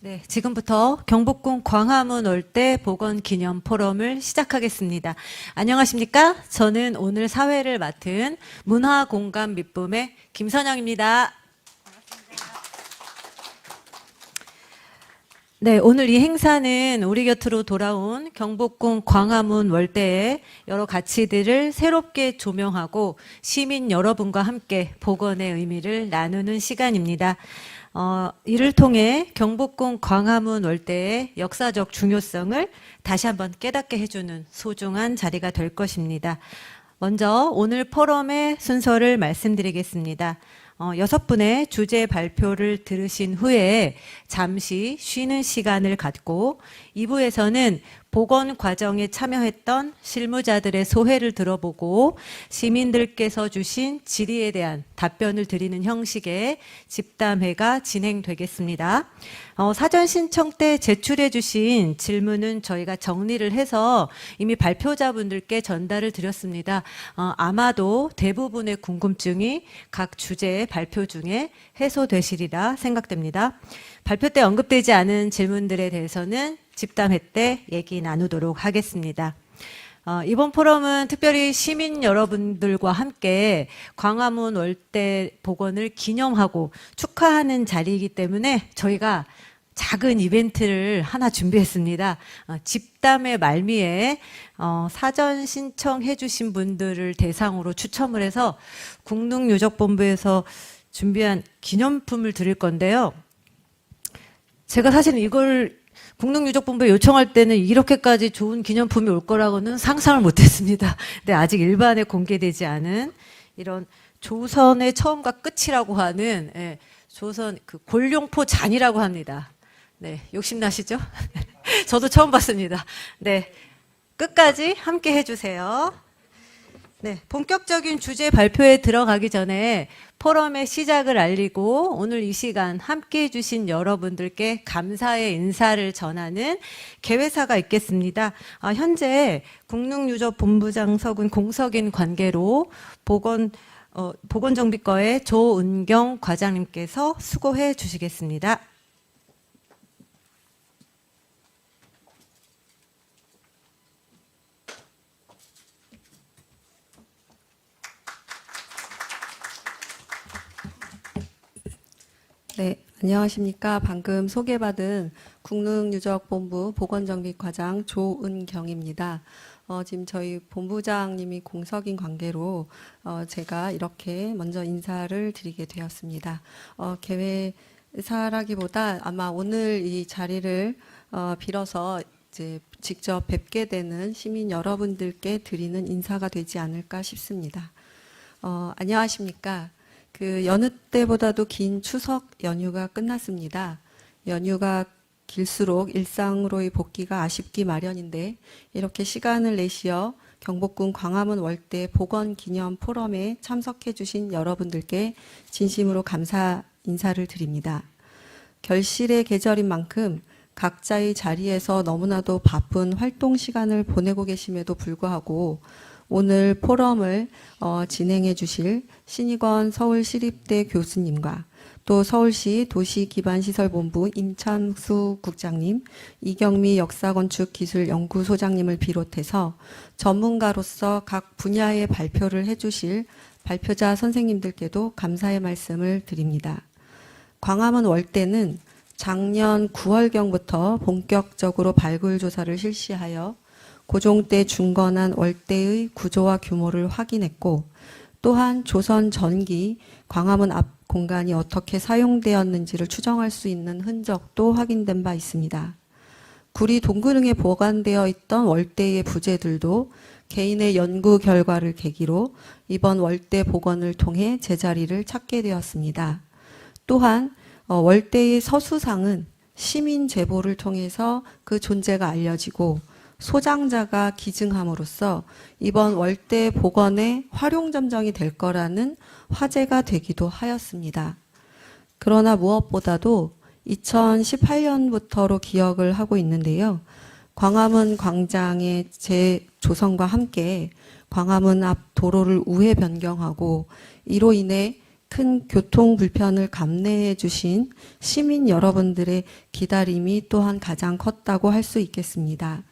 네, 지금부터 경복궁 광화문 올대 복원기념 포럼을 시작하겠습니다. 안녕하십니까? 저는 오늘 사회를 맡은 문화공감 밑붐의 김선영입니다. 네, 오늘 이 행사는 우리 곁으로 돌아온 경복궁 광화문 월대의 여러 가치들을 새롭게 조명하고 시민 여러분과 함께 복원의 의미를 나누는 시간입니다. 이를 통해 경복궁 광화문 월대의 역사적 중요성을 다시 한번 깨닫게 해주는 소중한 자리가 될 것입니다. 먼저 오늘 포럼의 순서를 말씀드리겠습니다. 6분의 주제 발표를 들으신 후에 잠시 쉬는 시간을 갖고 2부에서는 복원 과정에 참여했던 실무자들의 소회를 들어보고 시민들께서 주신 질의에 대한 답변을 드리는 형식의 집담회가 진행되겠습니다. 사전 신청 때 제출해 주신 질문은 저희가 정리를 해서 이미 발표자분들께 전달을 드렸습니다. 아마도 대부분의 궁금증이 각 주제의 발표 중에 해소되시리라 생각됩니다. 발표 때 언급되지 않은 질문들에 대해서는 집담회 때 얘기 나누도록 하겠습니다. 이번 포럼은 특별히 시민 여러분들과 함께 광화문 월대 복원을 기념하고 축하하는 자리이기 때문에 저희가 작은 이벤트를 하나 준비했습니다. 집담회 말미에 사전 신청해 주신 분들을 대상으로 추첨을 해서 국능유적본부에서 준비한 기념품을 드릴 건데요. 제가 사실은 이걸 국능유적본부에 요청할 때는 이렇게까지 좋은 기념품이 올 거라고는 상상을 못했습니다. 근데 아직 일반에 공개되지 않은 이런 조선의 처음과 끝이라고 하는 조선 그 골룡포 잔이라고 합니다. 네, 욕심나시죠? 저도 처음 봤습니다. 네, 끝까지 함께 해주세요. 네, 본격적인 주제 발표에 들어가기 전에 포럼의 시작을 알리고 오늘 이 시간 함께 해주신 여러분들께 감사의 인사를 전하는 개회사가 있겠습니다. 현재 국능유적본부장석은 공석인 관계로 보건정비과의 조은경 과장님께서 수고해 주시겠습니다. 네, 안녕하십니까. 방금 소개받은 국능유적본부 보건정비과장 조은경입니다. 지금 저희 본부장님이 공석인 관계로 제가 이렇게 먼저 인사를 드리게 되었습니다. 개회사라기보다 아마 오늘 이 자리를 빌어서 이제 직접 뵙게 되는 시민 여러분들께 드리는 인사가 되지 않을까 싶습니다. 안녕하십니까. 그 여느 때보다도 긴 추석 연휴가 끝났습니다. 연휴가 길수록 일상으로의 복귀가 아쉽기 마련인데 이렇게 시간을 내시어 경복궁 광화문 월대 복원 기념 포럼에 참석해 주신 여러분들께 진심으로 감사 인사를 드립니다. 결실의 계절인 만큼 각자의 자리에서 너무나도 바쁜 활동 시간을 보내고 계심에도 불구하고 오늘 포럼을 진행해 주실 신익원 서울시립대 교수님과 또 서울시 도시기반시설본부 임찬수 국장님, 이경미 역사건축기술연구소장님을 비롯해서 전문가로서 각 분야의 발표를 해 주실 발표자 선생님들께도 감사의 말씀을 드립니다. 광화문 월대는 작년 9월경부터 본격적으로 발굴 조사를 실시하여 고종 때 중건한 월대의 구조와 규모를 확인했고 또한 조선 전기 광화문 앞 공간이 어떻게 사용되었는지를 추정할 수 있는 흔적도 확인된 바 있습니다. 구리 동근릉에 보관되어 있던 월대의 부재들도 개인의 연구 결과를 계기로 이번 월대 복원을 통해 제자리를 찾게 되었습니다. 또한 월대의 서수상은 시민 제보를 통해서 그 존재가 알려지고 소장자가 기증함으로써 이번 월대 복원의 활용점정이 될 거라는 화제가 되기도 하였습니다. 그러나 무엇보다도 2018년부터로 기억을 하고 있는데요. 광화문 광장의 재조성과 함께 광화문 앞 도로를 우회 변경하고 이로 인해 큰 교통 불편을 감내해 주신 시민 여러분들의 기다림이 또한 가장 컸다고 할 수 있겠습니다.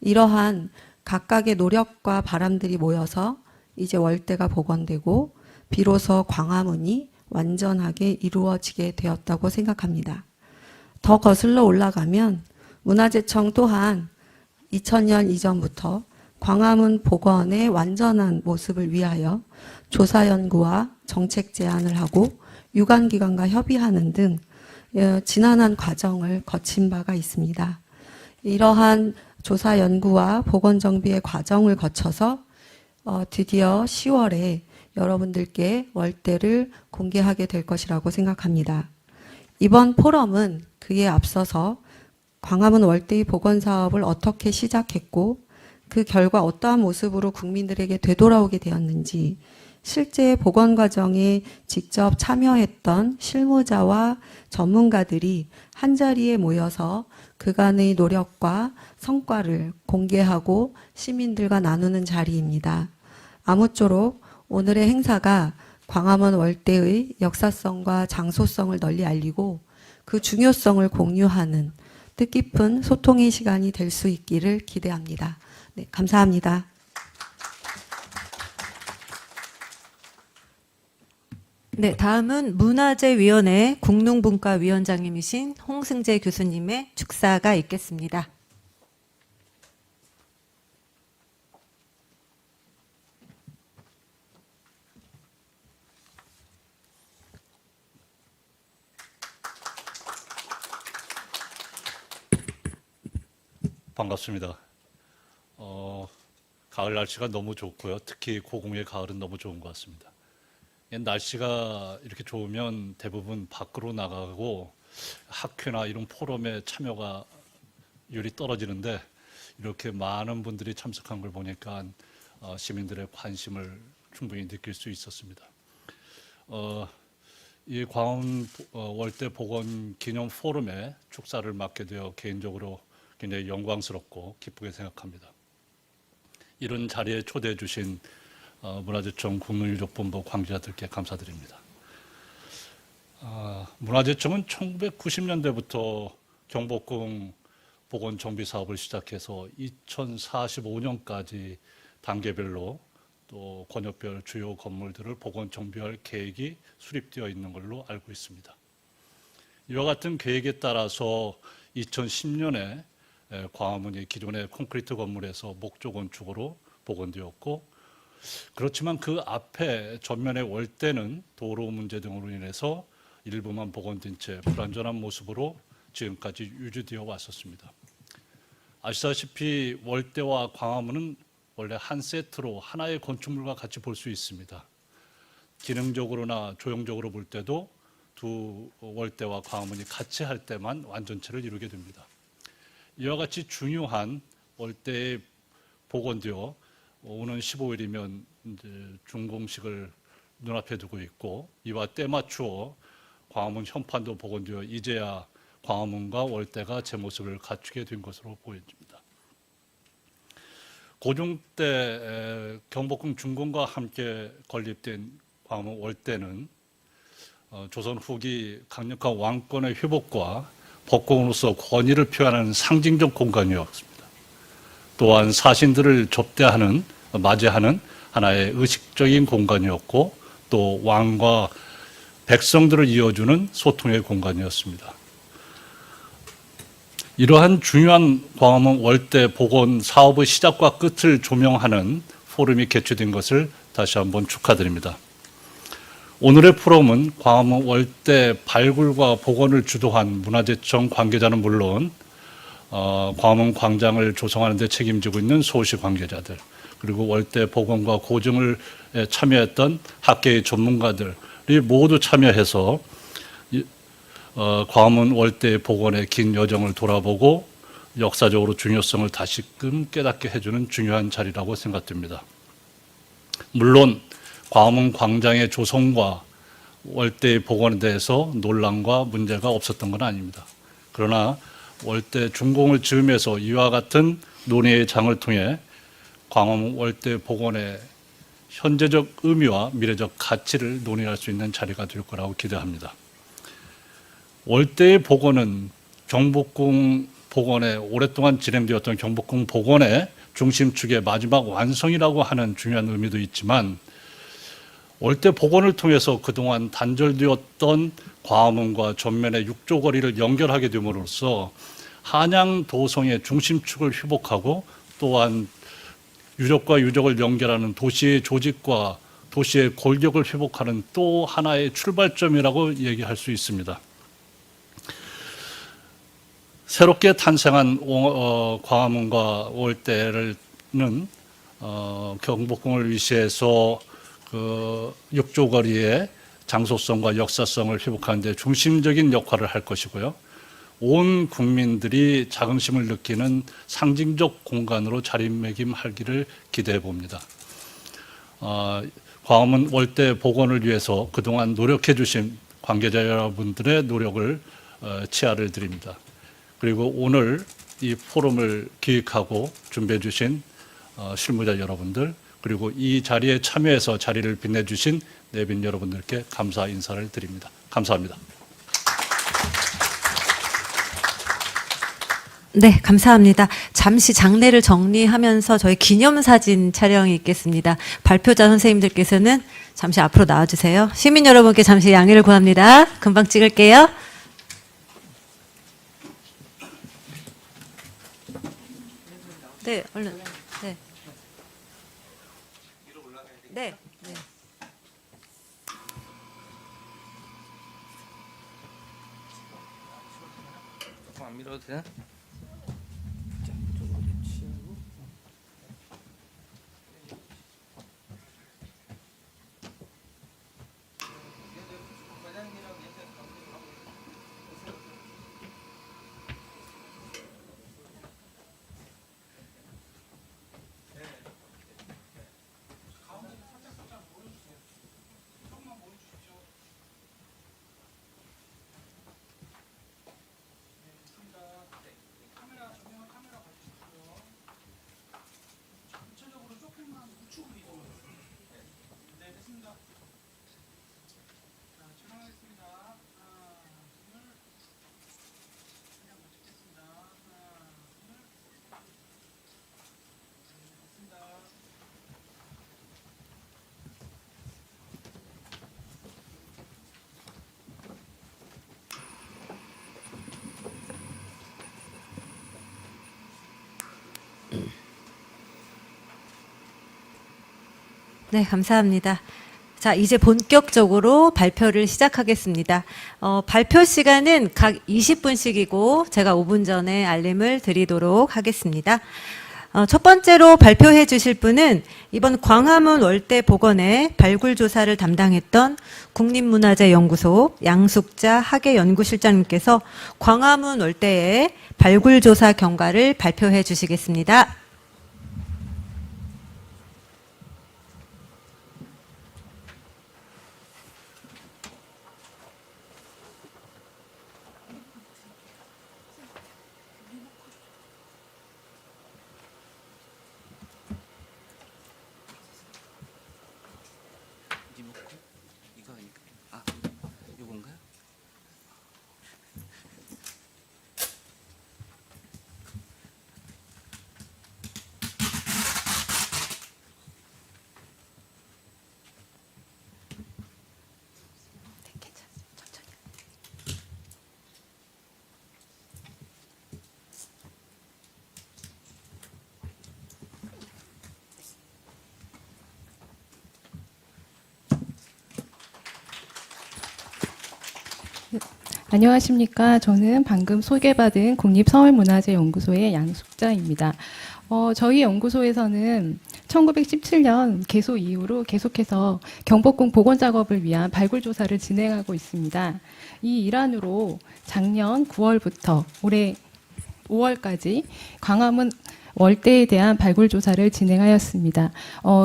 이러한 각각의 노력과 바람들이 모여서 이제 월대가 복원되고 비로소 광화문이 완전하게 이루어지게 되었다고 생각합니다. 더 거슬러 올라가면 문화재청 또한 2000년 이전부터 광화문 복원의 완전한 모습을 위하여 조사 연구와 정책 제안을 하고 유관기관과 협의하는 등 지난한 과정을 거친 바가 있습니다. 이러한 조사 연구와 복원 정비의 과정을 거쳐서 드디어 10월에 여러분들께 월대를 공개하게 될 것이라고 생각합니다. 이번 포럼은 그에 앞서서 광화문 월대의 복원 사업을 어떻게 시작했고 그 결과 어떠한 모습으로 국민들에게 되돌아오게 되었는지 실제 복원 과정에 직접 참여했던 실무자와 전문가들이 한자리에 모여서 그간의 노력과 성과를 공개하고 시민들과 나누는 자리입니다. 아무쪼록 오늘의 행사가 광화문 월대의 역사성과 장소성을 널리 알리고 그 중요성을 공유하는 뜻깊은 소통의 시간이 될 수 있기를 기대합니다. 네, 감사합니다. 네, 다음은 문화재위원회 국능분과위원장님이신 홍승재 교수님의 축사가 있겠습니다. 반갑습니다. 가을 날씨가 너무 좋고요. 특히 고궁의 가을은 너무 좋은 것 같습니다. 날씨가 이렇게 좋으면 대부분 밖으로 나가고 학회나 이런 포럼에 참여가 율이 떨어지는데 이렇게 많은 분들이 참석한 걸 보니까 시민들의 관심을 충분히 느낄 수 있었습니다. 이 광화문 월대 복원 기념 포럼에 축사를 맡게 되어 개인적으로 굉장히 영광스럽고 기쁘게 생각합니다. 이런 자리에 초대해 주신 문화재청 국민유족본부 관계자들께 감사드립니다. 문화재청은 1990년대부터 경복궁 복원 정비 사업을 시작해서 2045년까지 단계별로 또 권역별 주요 건물들을 복원 정비할 계획이 수립되어 있는 걸로 알고 있습니다. 이와 같은 계획에 따라서 2010년에 광화문이 기존의 콘크리트 건물에서 목조 건축으로 복원되었고, 그렇지만 그 앞에 전면의 월대는 도로 문제 등으로 인해서 일부만 복원된 채 불완전한 모습으로 지금까지 유지되어 왔었습니다. 아시다시피 월대와 광화문은 원래 한 세트로 하나의 건축물과 같이 볼 수 있습니다. 기능적으로나 조형적으로 볼 때도 두 월대와 광화문이 같이 할 때만 완전체를 이루게 됩니다. 이와 같이 중요한 월대의 복원되어 오는 15일이면 이제 준공식을 눈앞에 두고 있고, 이와 때 맞추어 광화문 현판도 복원되어 이제야 광화문과 월대가 제 모습을 갖추게 된 것으로 보여집니다. 고종 때 경복궁 준공과 함께 건립된 광화문 월대는 조선 후기 강력한 왕권의 회복과 법공으로서 권위를 표현하는 상징적 공간이었습니다. 또한 사신들을 접대하는, 맞이하는 하나의 의식적인 공간이었고, 또 왕과 백성들을 이어주는 소통의 공간이었습니다. 이러한 중요한 광화문 월대 복원 사업의 시작과 끝을 조명하는 포럼이 개최된 것을 다시 한번 축하드립니다. 오늘의 포럼은 광화문 월대 발굴과 복원을 주도한 문화재청 관계자는 물론 광화문 광장을 조성하는 데 책임지고 있는 소시 관계자들, 그리고 월대 복원과 고증을 참여했던 학계의 전문가들이 모두 참여해서 광화문 월대 복원의 긴 여정을 돌아보고 역사적으로 중요성을 다시금 깨닫게 해주는 중요한 자리라고 생각됩니다. 물론 광화문 광장의 조성과 월대의 복원에 대해서 논란과 문제가 없었던 건 아닙니다. 그러나 월대 준공을 즈음해서 이와 같은 논의의 장을 통해 광화문 월대 복원의 현재적 의미와 미래적 가치를 논의할 수 있는 자리가 될 거라고 기대합니다. 월대의 복원은 경복궁 복원에 오랫동안 진행되었던 경복궁 복원의 중심축의 마지막 완성이라고 하는 중요한 의미도 있지만 월대 복원을 통해서 그동안 단절되었던 광화문과 전면의 육조거리를 연결하게 됨으로써 한양 도성의 중심축을 회복하고 또한 유적과 유적을 연결하는 도시의 조직과 도시의 골격을 회복하는 또 하나의 출발점이라고 얘기할 수 있습니다. 새롭게 탄생한 광화문과 월대는 경복궁을 위시해서 그 육조거리의 장소성과 역사성을 회복하는 데 중심적인 역할을 할 것이고요. 온 국민들이 자긍심을 느끼는 상징적 공간으로 자리매김하기를 기대해 봅니다. 광화문 월대 복원을 위해서 그동안 노력해 주신 관계자 여러분들의 노력을 치아를 드립니다. 그리고 오늘 이 포럼을 기획하고 준비해 주신 실무자 여러분들, 그리고 이 자리에 참여해서 자리를 빛내주신 내빈 여러분들께 감사 인사를 드립니다. 감사합니다. 네, 감사합니다. 잠시 장례를 정리하면서 저희 기념사진 촬영이 있겠습니다. 발표자 선생님들께서는 잠시 앞으로 나와주세요. 시민 여러분께 잠시 양해를 구합니다. 금방 찍을게요. 네, 얼른. 네. 네. 네. 안 밀어도 되나? 네, 감사합니다. 자, 이제 본격적으로 발표를 시작하겠습니다. 발표 시간은 각 20분씩이고 제가 5분 전에 알림을 드리도록 하겠습니다. 첫 번째로 발표해 주실 분은 이번 광화문 월대 복원의 발굴 조사를 담당했던 국립문화재연구소 양숙자 학예연구실장님께서 광화문 월대의 발굴 조사 경과를 발표해 주시겠습니다. 리모컨? 이거 아닐까? 아, 요건가요? 안녕하십니까. 저는 방금 소개받은 국립서울문화재연구소의 양숙자입니다. 저희 연구소에서는 1917년 개소 이후로 계속해서 경복궁 복원 작업을 위한 발굴 조사를 진행하고 있습니다. 이 일환으로 작년 9월부터 올해 5월까지 광화문 월대에 대한 발굴 조사를 진행하였습니다.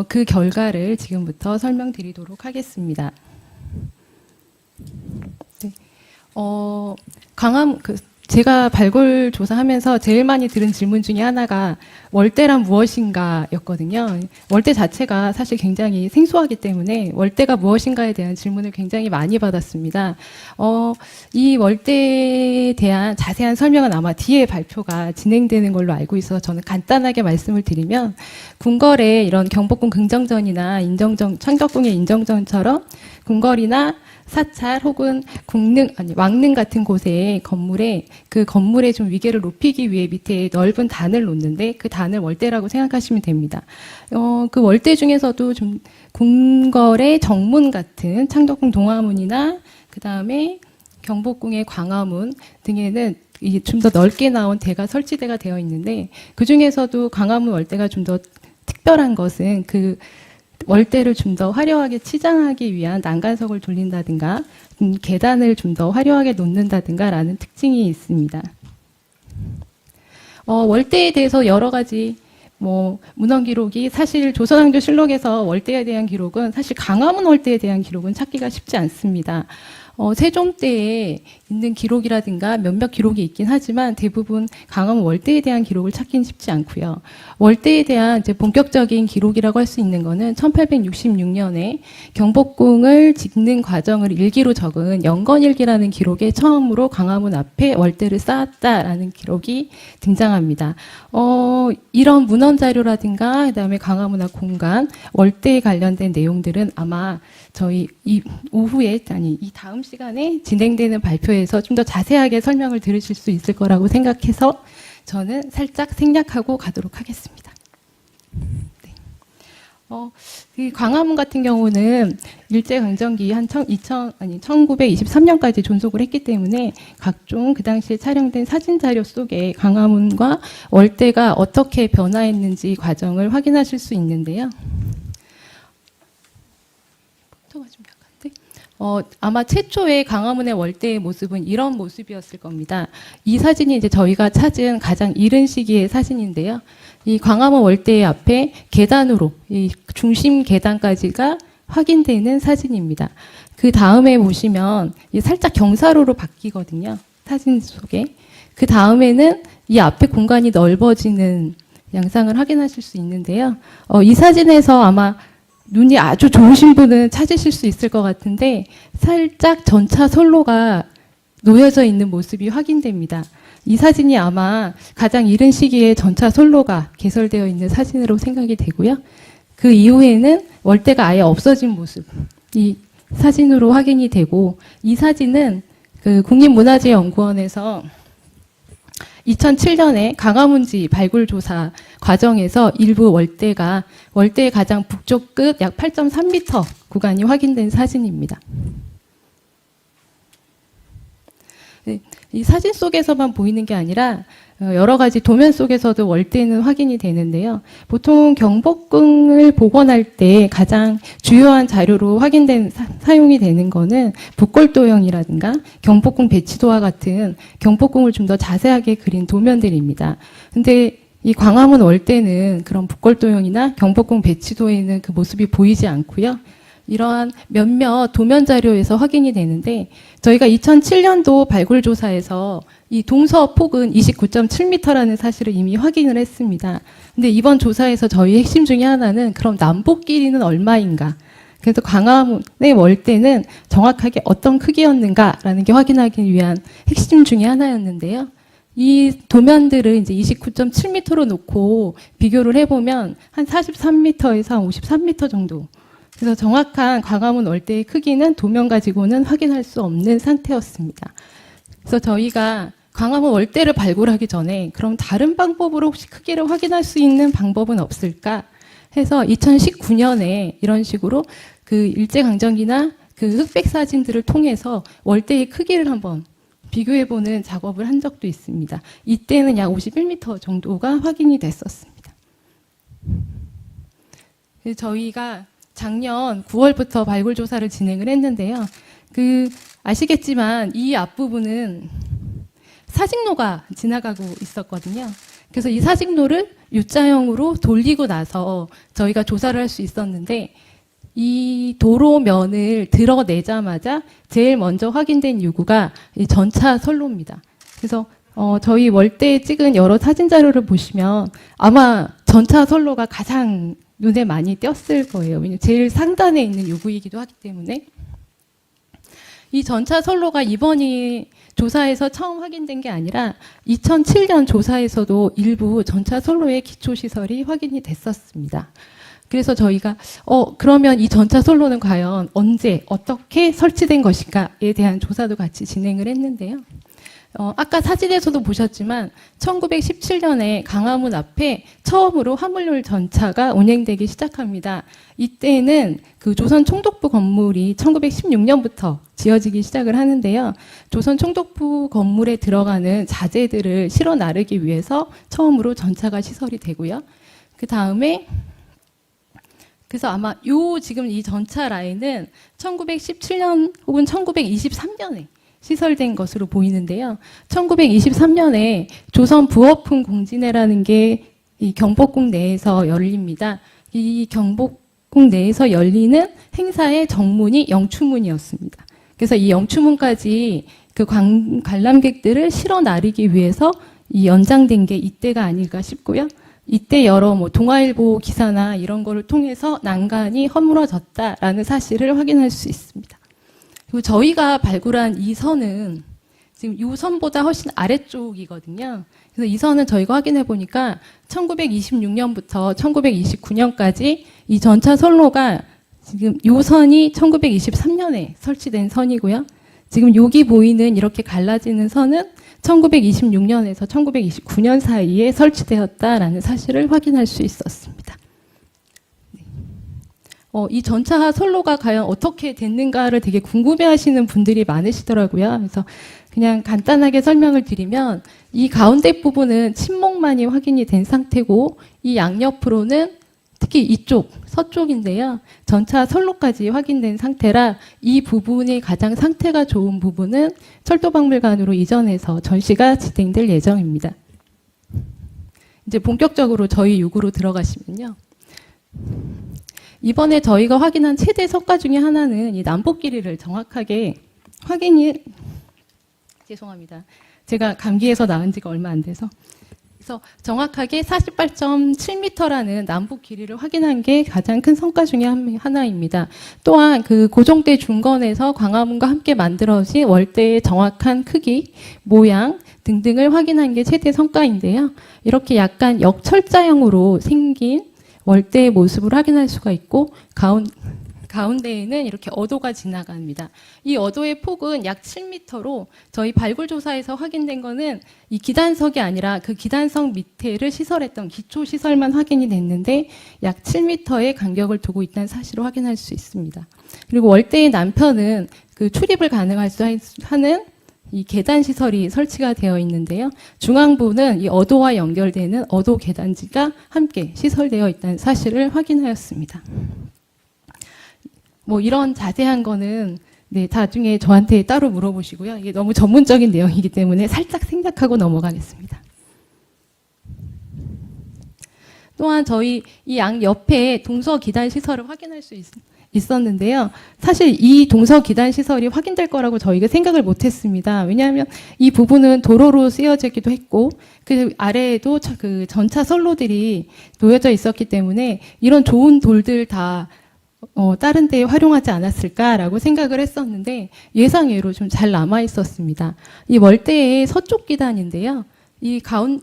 그 결과를 지금부터 설명드리도록 하겠습니다. 제가 발굴 조사하면서 제일 많이 들은 질문 중에 하나가 월대란 무엇인가였거든요. 월대 자체가 사실 굉장히 생소하기 때문에 월대가 무엇인가에 대한 질문을 굉장히 많이 받았습니다. 이 월대에 대한 자세한 설명은 아마 뒤에 발표가 진행되는 걸로 알고 있어서 저는 간단하게 말씀을 드리면 궁궐에 이런 경복궁 긍정전이나 인정전, 창덕궁의 인정전처럼 궁궐이나 사찰 혹은 왕릉 같은 곳에 건물에 그 건물의 좀 위계를 높이기 위해 밑에 넓은 단을 놓는데 그 단을 월대라고 생각하시면 됩니다. 그 월대 중에서도 좀 궁궐의 정문 같은 창덕궁 동화문이나 그 다음에 경복궁의 광화문 등에는 좀 더 넓게 나온 대가 설치대가 되어 있는데 그 중에서도 광화문 월대가 좀 더 특별한 것은 그 월대를 좀 더 화려하게 치장하기 위한 난간석을 돌린다든가 계단을 좀 더 화려하게 놓는다든가라는 특징이 있습니다. 월대에 대해서 여러 가지 문헌 기록이 사실 조선왕조실록에서 월대에 대한 기록은 사실 광화문 월대에 대한 기록은 찾기가 쉽지 않습니다. 세종 때에 있는 기록이라든가 몇몇 기록이 있긴 하지만 대부분 광화문 월대에 대한 기록을 찾기는 쉽지 않고요. 월대에 대한 이제 본격적인 기록이라고 할 수 있는 거는 1866년에 경복궁을 짓는 과정을 일기로 적은 영건일기라는 기록에 처음으로 광화문 앞에 월대를 쌓았다라는 기록이 등장합니다. 이런 문헌 자료라든가 그다음에 광화문 앞 공간, 월대에 관련된 내용들은 아마 저희 이 다음 시간에 진행되는 발표에서 좀 더 자세하게 설명을 들으실 수 있을 거라고 생각해서 저는 살짝 생략하고 가도록 하겠습니다. 네. 이 광화문 같은 경우는 일제강점기 한 1923년까지 존속을 했기 때문에 각종 그 당시에 촬영된 사진 자료 속에 광화문과 월대가 어떻게 변화했는지 과정을 확인하실 수 있는데요. 포토가 좀 약한데? 아마 최초의 광화문의 월대의 모습은 이런 모습이었을 겁니다. 이 사진이 이제 저희가 찾은 가장 이른 시기의 사진인데요. 이 광화문 월대 앞에 계단으로 이 중심 계단까지가 확인되는 사진입니다. 그 다음에 보시면 살짝 경사로로 바뀌거든요. 사진 속에. 그 다음에는 이 앞에 공간이 넓어지는 양상을 확인하실 수 있는데요. 이 사진에서 아마 눈이 아주 좋으신 분은 찾으실 수 있을 것 같은데 살짝 전차 선로가 놓여져 있는 모습이 확인됩니다. 이 사진이 아마 가장 이른 시기에 전차 선로가 개설되어 있는 사진으로 생각이 되고요. 그 이후에는 월대가 아예 없어진 모습이 사진으로 확인이 되고 이 사진은 그 국립문화재연구원에서 2007년에 광화문지 발굴조사 과정에서 일부 월대의 가장 북쪽 끝 약 8.3m 구간이 확인된 사진입니다. 네, 이 사진 속에서만 보이는 게 아니라 여러 가지 도면 속에서도 월대는 확인이 되는데요. 보통 경복궁을 복원할 때 가장 주요한 자료로 사용이 되는 거는 북골도형이라든가 경복궁 배치도와 같은 경복궁을 좀 더 자세하게 그린 도면들입니다. 근데 이 광화문 월대는 그런 북골도형이나 경복궁 배치도에는 그 모습이 보이지 않고요. 이러한 몇몇 도면 자료에서 확인이 되는데 저희가 2007년도 발굴조사에서 이 동서 폭은 29.7m라는 사실을 이미 확인을 했습니다. 근데 이번 조사에서 저희 핵심 중에 하나는 그럼 남북 길이는 얼마인가? 그래서 광화문의 월대는 정확하게 어떤 크기였는가라는 게 확인하기 위한 핵심 중에 하나였는데요. 이 도면들을 이제 29.7m로 놓고 비교를 해보면 한 43m에서 한 53m 정도. 그래서 정확한 광화문 월대의 크기는 도면 가지고는 확인할 수 없는 상태였습니다. 그래서 저희가 광화문 월대를 발굴하기 전에 그럼 다른 방법으로 혹시 크기를 확인할 수 있는 방법은 없을까 해서 2019년에 이런 식으로 그 일제강점기나 그 흑백 사진들을 통해서 월대의 크기를 한번 비교해보는 작업을 한 적도 있습니다. 이때는 약 51m 정도가 확인이 됐었습니다. 저희가 작년 9월부터 발굴 조사를 진행을 했는데요. 아시겠지만 이 앞부분은 사직로가 지나가고 있었거든요. 그래서 이 사직로를 U자형으로 돌리고 나서 저희가 조사를 할 수 있었는데 이 도로면을 드러내자마자 제일 먼저 확인된 유구가 이 전차 선로입니다. 그래서 저희 월대에 찍은 여러 사진 자료를 보시면 아마 전차 선로가 가장 눈에 많이 띄었을 거예요. 왜냐면 제일 상단에 있는 요구이기도 하기 때문에. 이 전차 선로가 이번이 조사에서 처음 확인된 게 아니라 2007년 조사에서도 일부 전차 선로의 기초시설이 확인이 됐었습니다. 그래서 저희가 그러면 이 전차 선로는 과연 언제 어떻게 설치된 것인가에 대한 조사도 같이 진행을 했는데요. 아까 사진에서도 보셨지만 1917년에 강화문 앞에 처음으로 화물열 전차가 운행되기 시작합니다. 이때는 그 조선 총독부 건물이 1916년부터 지어지기 시작을 하는데요. 조선 총독부 건물에 들어가는 자재들을 실어 나르기 위해서 처음으로 전차가 시설이 되고요. 그 다음에 그래서 아마 지금 이 전차 라인은 1917년 혹은 1923년에 시설된 것으로 보이는데요. 1923년에 조선 부어풍 공진회라는 게 이 경복궁 내에서 열립니다. 이 경복궁 내에서 열리는 행사의 정문이 영추문이었습니다. 그래서 이 영추문까지 그 관람객들을 실어 나르기 위해서 이 연장된 게 이때가 아닐까 싶고요. 이때 여러 동아일보 기사나 이런 거를 통해서 난간이 허물어졌다라는 사실을 확인할 수 있습니다. 그리고 저희가 발굴한 이 선은 지금 이 선보다 훨씬 아래쪽이거든요. 그래서 이 선은 저희가 확인해 보니까 1926년부터 1929년까지 이 전차 선로가 지금 이 선이 1923년에 설치된 선이고요. 지금 여기 보이는 이렇게 갈라지는 선은 1926년에서 1929년 사이에 설치되었다라는 사실을 확인할 수 있었습니다. 이 전차 선로가 과연 어떻게 됐는가를 되게 궁금해하시는 분들이 많으시더라고요. 그래서 그냥 간단하게 설명을 드리면 이 가운데 부분은 침목만이 확인이 된 상태고 이 양옆으로는 특히 이쪽 서쪽인데요. 전차 선로까지 확인된 상태라 이 부분이 가장 상태가 좋은 부분은 철도박물관으로 이전해서 전시가 진행될 예정입니다. 이제 본격적으로 저희 요구로 들어가시면요. 이번에 저희가 확인한 최대 성과 중에 하나는 이 남북 길이를 정확하게 죄송합니다. 제가 감기에서 나은 지가 얼마 안 돼서. 그래서 정확하게 48.7m라는 남북 길이를 확인한 게 가장 큰 성과 중에 하나입니다. 또한 그 고종대 중건에서 광화문과 함께 만들어진 월대의 정확한 크기, 모양 등등을 확인한 게 최대 성과인데요. 이렇게 약간 역철자형으로 생긴 월대의 모습을 확인할 수가 있고 가운데에는 이렇게 어도가 지나갑니다. 이 어도의 폭은 약 7m로 저희 발굴조사에서 확인된 거는 이 기단석이 아니라 그 기단석 밑에를 시설했던 기초시설만 확인이 됐는데 약 7m의 간격을 두고 있다는 사실을 확인할 수 있습니다. 그리고 월대의 남편은 그 출입을 가능할 수 하는 이 계단 시설이 설치가 되어 있는데요. 중앙부는 이 어도와 연결되는 어도 계단지가 함께 시설되어 있다는 사실을 확인하였습니다. 이런 자세한 거는 나중에 저한테 따로 물어보시고요. 이게 너무 전문적인 내용이기 때문에 살짝 생략하고 넘어가겠습니다. 또한 저희 이 양 옆에 동서 기단 시설을 확인할 수 있었는데요. 사실 이 동서 기단 시설이 확인될 거라고 저희가 생각을 못했습니다. 왜냐하면 이 부분은 도로로 쓰여지기도 했고 그 아래에도 그 전차 선로들이 놓여져 있었기 때문에 이런 좋은 돌들 다 다른 데에 활용하지 않았을까라고 생각을 했었는데 예상외로 좀 잘 남아 있었습니다. 이 월대의 서쪽 기단인데요.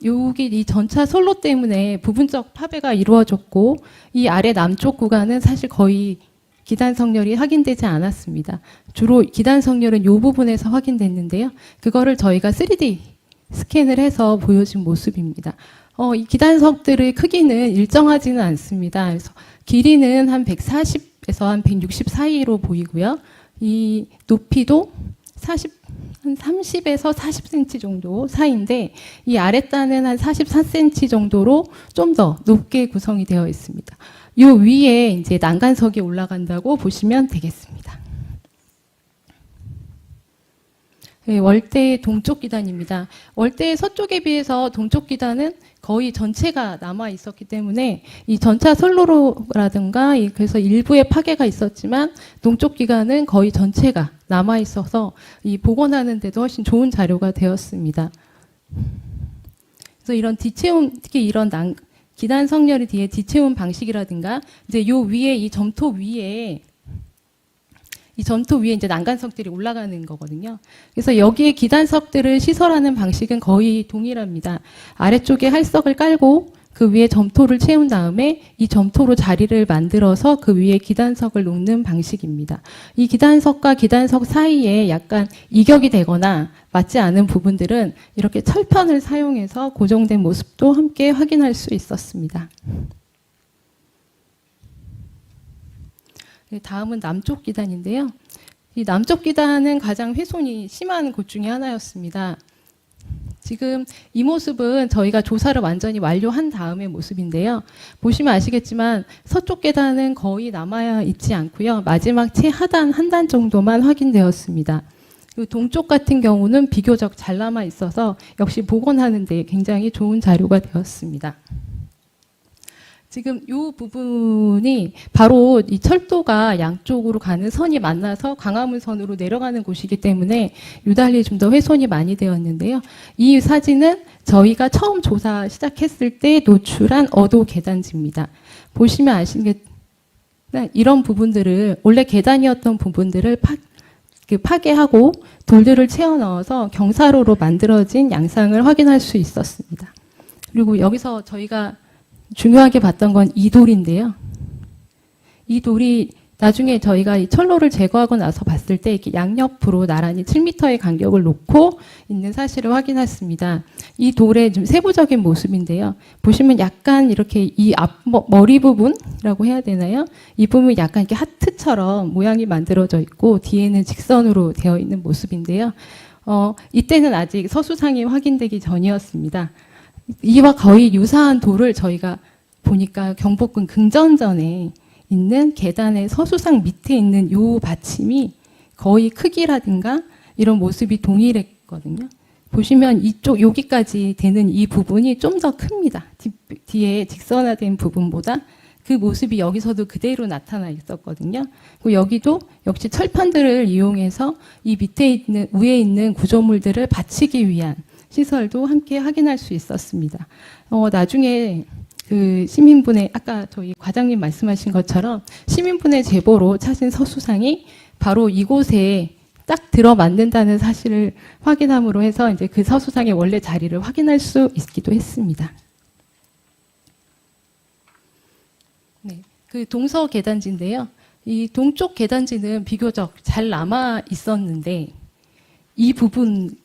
여기 이 전차 선로 때문에 부분적 파괴가 이루어졌고 이 아래 남쪽 구간은 사실 거의 기단 성렬이 확인되지 않았습니다. 주로 기단 성렬은 이 부분에서 확인됐는데요. 그거를 저희가 3D 스캔을 해서 보여준 모습입니다. 이 기단석들의 크기는 일정하지는 않습니다. 그래서 길이는 한 140에서 한 160 사이로 보이고요. 이 높이도 한 30에서 40cm 정도 사이인데 이 아랫단은 한 44cm 정도로 좀 더 높게 구성이 되어 있습니다. 이 위에 이제 난간석이 올라간다고 보시면 되겠습니다. 월대의 동쪽 기단입니다. 월대의 서쪽에 비해서 동쪽 기단은 거의 전체가 남아 있었기 때문에 이 전차 선로라든가 그래서 일부의 파괴가 있었지만 동쪽 기간은 거의 전체가 남아 있어서 이 복원하는 데도 훨씬 좋은 자료가 되었습니다. 그래서 이런 뒤채움, 특히 이런 기단 성렬이 뒤에 뒤채움 방식이라든가 이제 요 위에 이 점토 위에 이제 난간석들이 올라가는 거거든요. 그래서 여기에 기단석들을 시설하는 방식은 거의 동일합니다. 아래쪽에 할석을 깔고 그 위에 점토를 채운 다음에 이 점토로 자리를 만들어서 그 위에 기단석을 놓는 방식입니다. 이 기단석과 기단석 사이에 약간 이격이 되거나 맞지 않은 부분들은 이렇게 철편을 사용해서 고정된 모습도 함께 확인할 수 있었습니다. 다음은 남쪽 기단인데요. 이 남쪽 기단은 가장 훼손이 심한 곳 중에 하나였습니다. 지금 이 모습은 저희가 조사를 완전히 완료한 다음의 모습인데요. 보시면 아시겠지만 서쪽 계단은 거의 남아 있지 않고요. 마지막 최하단 한 단 정도만 확인되었습니다. 그리고 동쪽 같은 경우는 비교적 잘 남아 있어서 역시 복원하는 데 굉장히 좋은 자료가 되었습니다. 지금 이 부분이 바로 이 철도가 양쪽으로 가는 선이 만나서 광화문선으로 내려가는 곳이기 때문에 유달리 좀 더 훼손이 많이 되었는데요. 이 사진은 저희가 처음 조사 시작했을 때 노출한 어도 계단지입니다. 보시면 아시겠지만 이런 부분들을 원래 계단이었던 부분들을 파괴하고 돌들을 채워 넣어서 경사로로 만들어진 양상을 확인할 수 있었습니다. 그리고 여기서 저희가 중요하게 봤던 건 이 돌인데요. 이 돌이 나중에 저희가 이 철로를 제거하고 나서 봤을 때 이렇게 양옆으로 나란히 7m의 간격을 놓고 있는 사실을 확인했습니다. 이 돌의 좀 세부적인 모습인데요. 보시면 약간 이렇게 이 머리 부분이라고 해야 되나요? 이 부분이 약간 이렇게 하트처럼 모양이 만들어져 있고 뒤에는 직선으로 되어 있는 모습인데요. 이때는 아직 서수상이 확인되기 전이었습니다. 이와 거의 유사한 돌을 저희가 보니까 경복궁 긍전전에 있는 계단의 서수상 밑에 있는 요 받침이 거의 크기라든가 이런 모습이 동일했거든요. 보시면 이쪽 여기까지 되는 이 부분이 좀 더 큽니다. 뒤에 직선화된 부분보다 그 모습이 여기서도 그대로 나타나 있었거든요. 그리고 여기도 역시 철판들을 이용해서 이 밑에 있는 위에 있는 구조물들을 받치기 위한 시설도 함께 확인할 수 있었습니다. 나중에 그 시민분의 아까 저희 과장님 말씀하신 것처럼 시민분의 제보로 찾은 서수상이 바로 이곳에 딱 들어맞는다는 사실을 확인함으로 해서 이제 그 서수상의 원래 자리를 확인할 수 있기도 했습니다. 네, 그 동서 계단지인데요. 이 동쪽 계단지는 비교적 잘 남아 있었는데 이 부분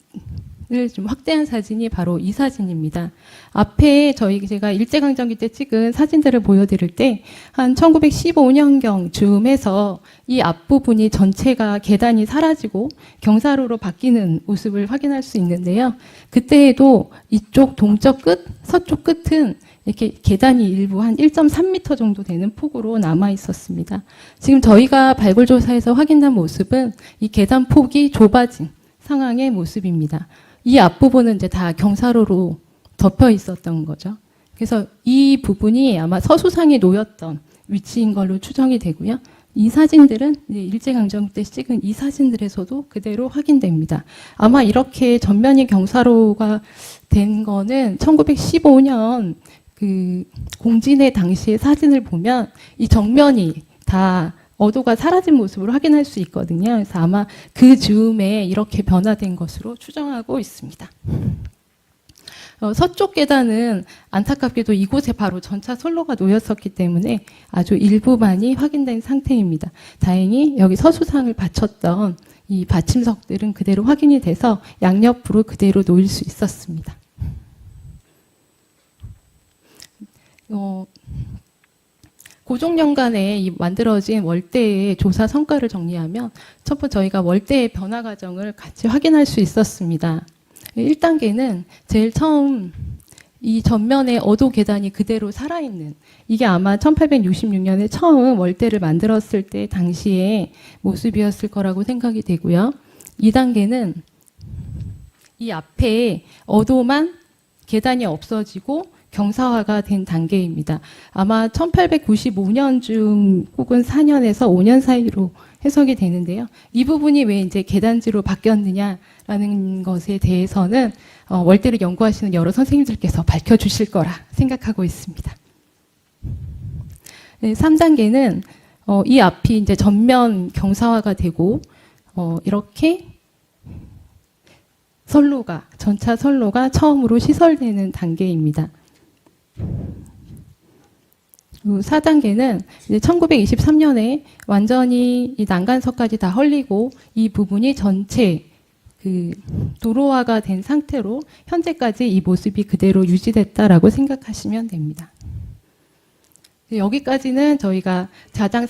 좀 확대한 사진이 바로 이 사진입니다. 앞에 제가 일제강점기 때 찍은 사진들을 보여드릴 때 한 1915년경 즈음해서 이 앞부분이 전체가 계단이 사라지고 경사로로 바뀌는 모습을 확인할 수 있는데요. 그때에도 이쪽 동쪽 끝, 서쪽 끝은 이렇게 계단이 일부 한 1.3m 정도 되는 폭으로 남아 있었습니다. 지금 저희가 발굴조사에서 확인한 모습은 이 계단 폭이 좁아진 상황의 모습입니다. 이 앞부분은 이제 다 경사로로 덮여 있었던 거죠. 그래서 이 부분이 아마 서수상에 놓였던 위치인 걸로 추정이 되고요. 이 사진들은 이제 일제강점기 때 찍은 이 사진들에서도 그대로 확인됩니다. 아마 이렇게 전면이 경사로가 된 거는 1915년 그 공진회 당시의 사진을 보면 이 정면이 다 어도가 사라진 모습을 확인할 수 있거든요. 그래서 아마 그 즈음에 이렇게 변화된 것으로 추정하고 있습니다. 서쪽 계단은 안타깝게도 이곳에 바로 전차 선로가 놓였었기 때문에 아주 일부만이 확인된 상태입니다. 다행히 여기 서수상을 받쳤던 이 받침석들은 그대로 확인이 돼서 양옆으로 그대로 놓일 수 있었습니다. 고종년간에 만들어진 월대의 조사 성과를 정리하면 첫 번째 저희가 월대의 변화 과정을 같이 확인할 수 있었습니다. 1단계는 제일 처음 이 전면에 어도 계단이 그대로 살아있는 이게 아마 1866년에 처음 월대를 만들었을 때 당시의 모습이었을 거라고 생각이 되고요. 2단계는 이 앞에 어도만 계단이 없어지고 경사화가 된 단계입니다. 아마 1895년쯤 혹은 4년에서 5년 사이로 해석이 되는데요. 이 부분이 왜 이제 계단지로 바뀌었느냐라는 것에 대해서는 월대를 연구하시는 여러 선생님들께서 밝혀주실 거라 생각하고 있습니다. 네, 3단계는 이 앞이 이제 전면 경사화가 되고 이렇게 선로가 전차 선로가 처음으로 시설되는 단계입니다. 4단계는 이제 1923년에 완전히 이 난간석까지 다 헐리고 이 부분이 전체 그 도로화가 된 상태로 현재까지 이 모습이 그대로 유지됐다라고 생각하시면 됩니다. 여기까지는 저희가 자장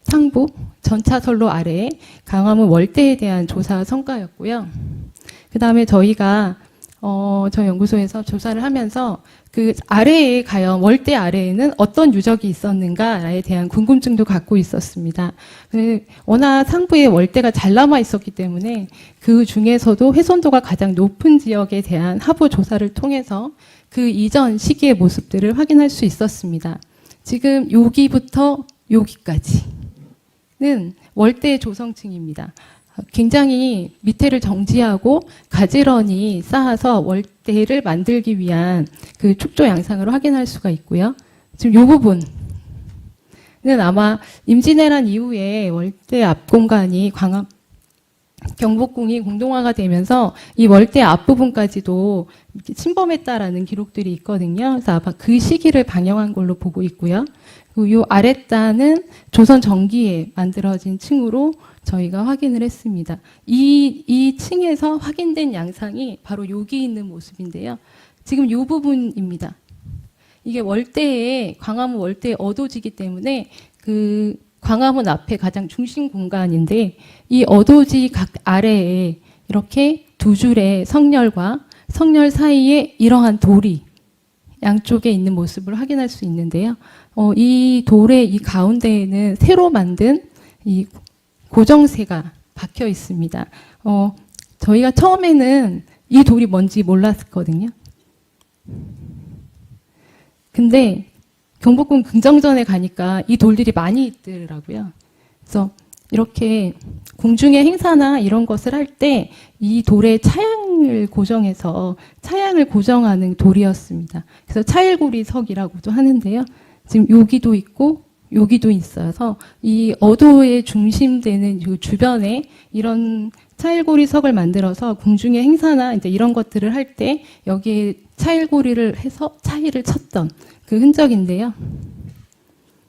상부 전차선로 아래에 광화문 월대에 대한 조사 성과였고요. 그 다음에 저희가 저희 연구소에서 조사를 하면서 그 아래에 과연 월대 아래에는 어떤 유적이 있었는가에 대한 궁금증도 갖고 있었습니다. 워낙 상부에 월대가 잘 남아 있었기 때문에 그 중에서도 훼손도가 가장 높은 지역에 대한 하부 조사를 통해서 그 이전 시기의 모습들을 확인할 수 있었습니다. 지금 여기부터 여기까지는 월대 조성층입니다. 굉장히 밑에를 정지하고 가지런히 쌓아서 월대를 만들기 위한 그 축조 양상으로 확인할 수가 있고요. 지금 이 부분은 아마 임진왜란 이후에 월대 앞 공간이 경복궁이 공동화가 되면서 이 월대 앞부분까지도 침범했다라는 기록들이 있거든요. 그래서 아마 그 시기를 반영한 걸로 보고 있고요. 그리고 이 아랫단은 조선 전기에 만들어진 층으로 저희가 확인을 했습니다. 이 층에서 확인된 양상이 바로 여기 있는 모습인데요. 지금 이 부분입니다. 이게 광화문 월대의 어도지기 때문에 그 광화문 앞에 가장 중심 공간인데 이 어도지 각 아래에 이렇게 두 줄의 성렬과 성렬 사이에 이러한 돌이 양쪽에 있는 모습을 확인할 수 있는데요. 이 돌의 이 가운데에는 새로 만든 이 고정쇠가 박혀 있습니다. 저희가 처음에는 이 돌이 뭔지 몰랐거든요. 근데 경복궁 긍정전에 가니까 이 돌들이 많이 있더라고요. 그래서 이렇게 궁중의 행사나 이런 것을 할 때 이 돌의 차양을 고정해서 차양을 고정하는 돌이었습니다. 그래서 차일고리석이라고도 하는데요. 지금 여기도 있고 여기도 있어서 이 어도의 중심되는 이 주변에 이런 차일고리석을 만들어서 궁중의 행사나 이제 이런 것들을 할 때 여기에 차일고리를 해서 차일을 쳤던 그 흔적인데요.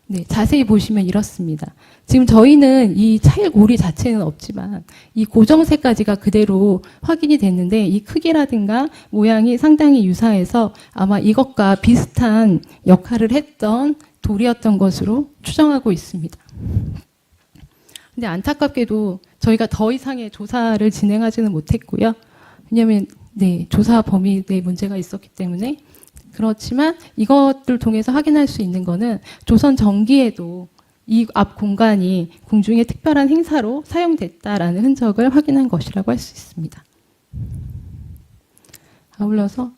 네, 자세히 보시면 이렇습니다. 지금 저희는 이 차일고리 자체는 없지만 이 고정쇠까지가 그대로 확인이 됐는데 이 크기라든가 모양이 상당히 유사해서 아마 이것과 비슷한 역할을 했던 돌이었던 것으로 추정하고 있습니다. 근데 안타깝게도 저희가 더 이상의 조사를 진행하지는 못했고요. 왜냐하면 조사 범위에 문제가 있었기 때문에. 그렇지만 이것들 통해서 확인할 수 있는 거는 조선 전기에도 이 앞 공간이 궁중의 특별한 행사로 사용됐다라는 흔적을 확인한 것이라고 할 수 있습니다. 아울러서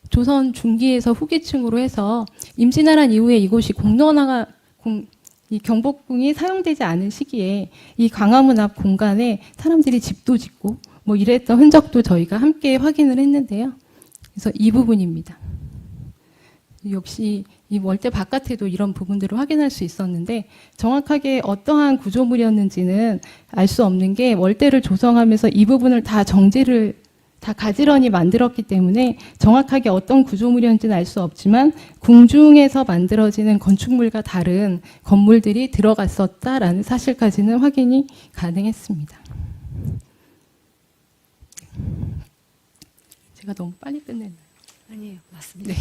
조선 중기에서 후기층으로 해서 임진왜란 이후에 이곳이 이 경복궁이 사용되지 않은 시기에 이 광화문 앞 공간에 사람들이 집도 짓고 뭐 이랬던 흔적도 저희가 함께 확인을 했는데요. 그래서 이 부분입니다. 역시 이 월대 바깥에도 이런 부분들을 확인할 수 있었는데 정확하게 어떠한 구조물이었는지는 알 수 없는 게 월대를 조성하면서 이 부분을 다 정제를 다 가지런히 만들었기 때문에 정확하게 어떤 구조물이었는지는 알 수 없지만 궁중에서 만들어지는 건축물과 다른 건물들이 들어갔었다라는 사실까지는 확인이 가능했습니다. 제가 너무 빨리 끝냈나요? 아니에요, 맞습니다.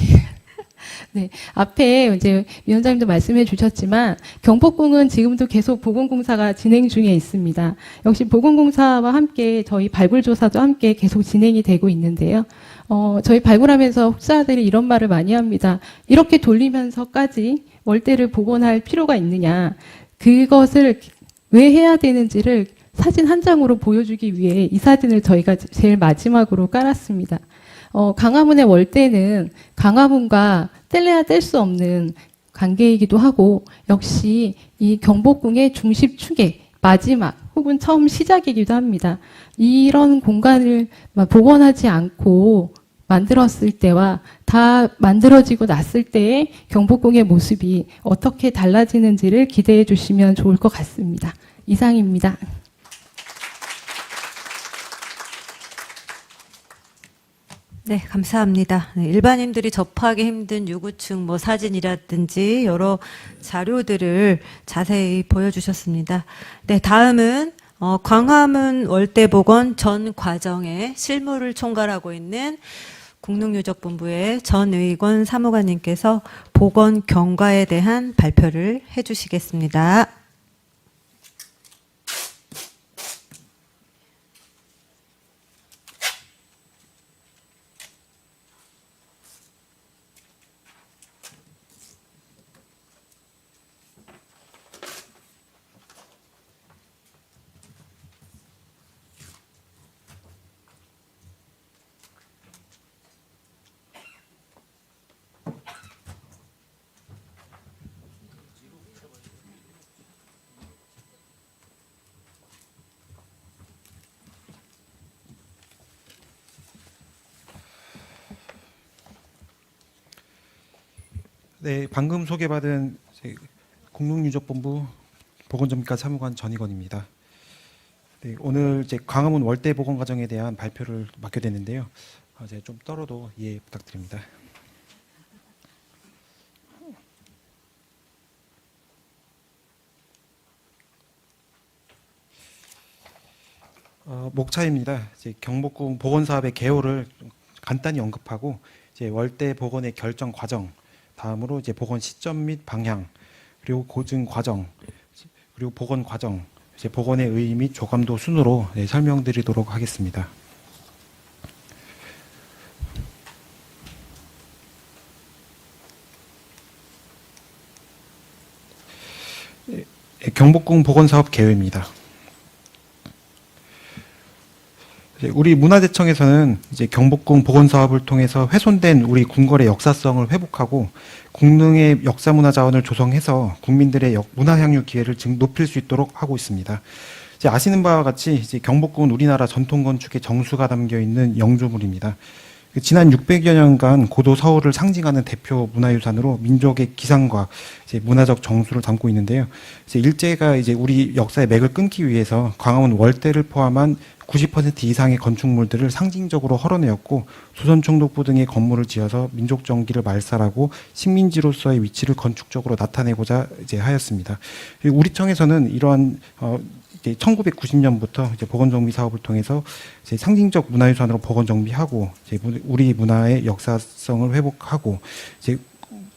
네, 앞에 이제 위원장님도 말씀해 주셨지만 경복궁은 지금도 계속 보건공사가 진행 중에 있습니다. 역시 보건공사와 함께 저희 발굴조사도 함께 계속 진행이 되고 있는데요. 저희 발굴하면서 혹자들이 이런 말을 많이 합니다. 이렇게 돌리면서까지 월대를 복원할 필요가 있느냐. 그것을 왜 해야 되는지를 사진 한 장으로 보여주기 위해 이 사진을 저희가 제일 마지막으로 깔았습니다. 광화문의 월대는 광화문과 뗄래야 뗄 수 없는 관계이기도 하고 역시 이 경복궁의 중심축의 마지막 혹은 처음 시작이기도 합니다. 이런 공간을 복원하지 않고 만들었을 때와 다 만들어지고 났을 때의 경복궁의 모습이 어떻게 달라지는지를 기대해 주시면 좋을 것 같습니다. 이상입니다. 네, 감사합니다. 네, 일반인들이 접하기 힘든 유구층 사진이라든지 여러 자료들을 자세히 보여주셨습니다. 네, 다음은 광화문 월대복원 전 과정의 실무를 총괄하고 있는 국능유적본부의 전 의권 사무관님께서 복원 경과에 대한 발표를 해주시겠습니다. 네, 방금 소개받은 국능유적본부 보건점과 사무관 전익원입니다. 네, 오늘 광화문 월대 복원 과정에 대한 발표를 맡게 됐는데요. 제가 좀 떨어도 이해 부탁드립니다. 목차입니다. 경복궁 복원 사업의 개요를 좀 간단히 언급하고 월대 복원의 결정 과정, 다음으로 복원 시점 및 방향, 그리고 고증 과정, 그리고 복원 과정, 복원의 의의 및 조감도 순으로 설명드리도록 하겠습니다. 경복궁 복원 사업 개요입니다. 우리 문화재청에서는 경복궁 복원 사업을 통해서 훼손된 우리 궁궐의 역사성을 회복하고 국능의 역사문화 자원을 조성해서 국민들의 문화향유 기회를 높일 수 있도록 하고 있습니다. 아시는 바와 같이 경복궁은 우리나라 전통 건축의 정수가 담겨 있는 영조물입니다. 지난 600여 년간 고도 서울을 상징하는 대표 문화유산으로 민족의 기상과 문화적 정수를 담고 있는데요. 일제가 우리 역사의 맥을 끊기 위해서 광화문 월대를 포함한 90% 이상의 건축물들을 상징적으로 헐어내었고 조선총독부 등의 건물을 지어서 민족 정기를 말살하고 식민지로서의 위치를 건축적으로 나타내고자 하였습니다. 우리 청에서는 이러한 1990년부터 복원 정비 사업을 통해서 상징적 문화유산으로 복원 정비하고 우리 문화의 역사성을 회복하고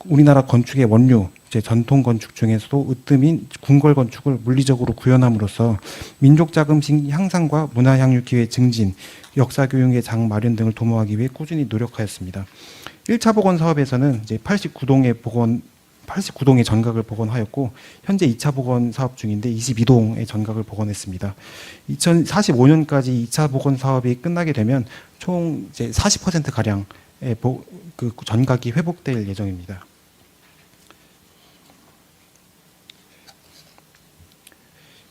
우리나라 건축의 원료 전통 건축 중에서도 으뜸인 궁궐 건축을 물리적으로 구현함으로써 민족 자금식 향상과 문화 향유 기회 증진, 역사 교육의 장 마련 등을 도모하기 위해 꾸준히 노력하였습니다. 1차 복원 사업에서는 89동의 전각을 복원하였고 현재 2차 복원 사업 중인데 22동의 전각을 복원했습니다. 2045년까지 2차 복원 사업이 끝나게 되면 총 40% 가량의 그 전각이 회복될 예정입니다.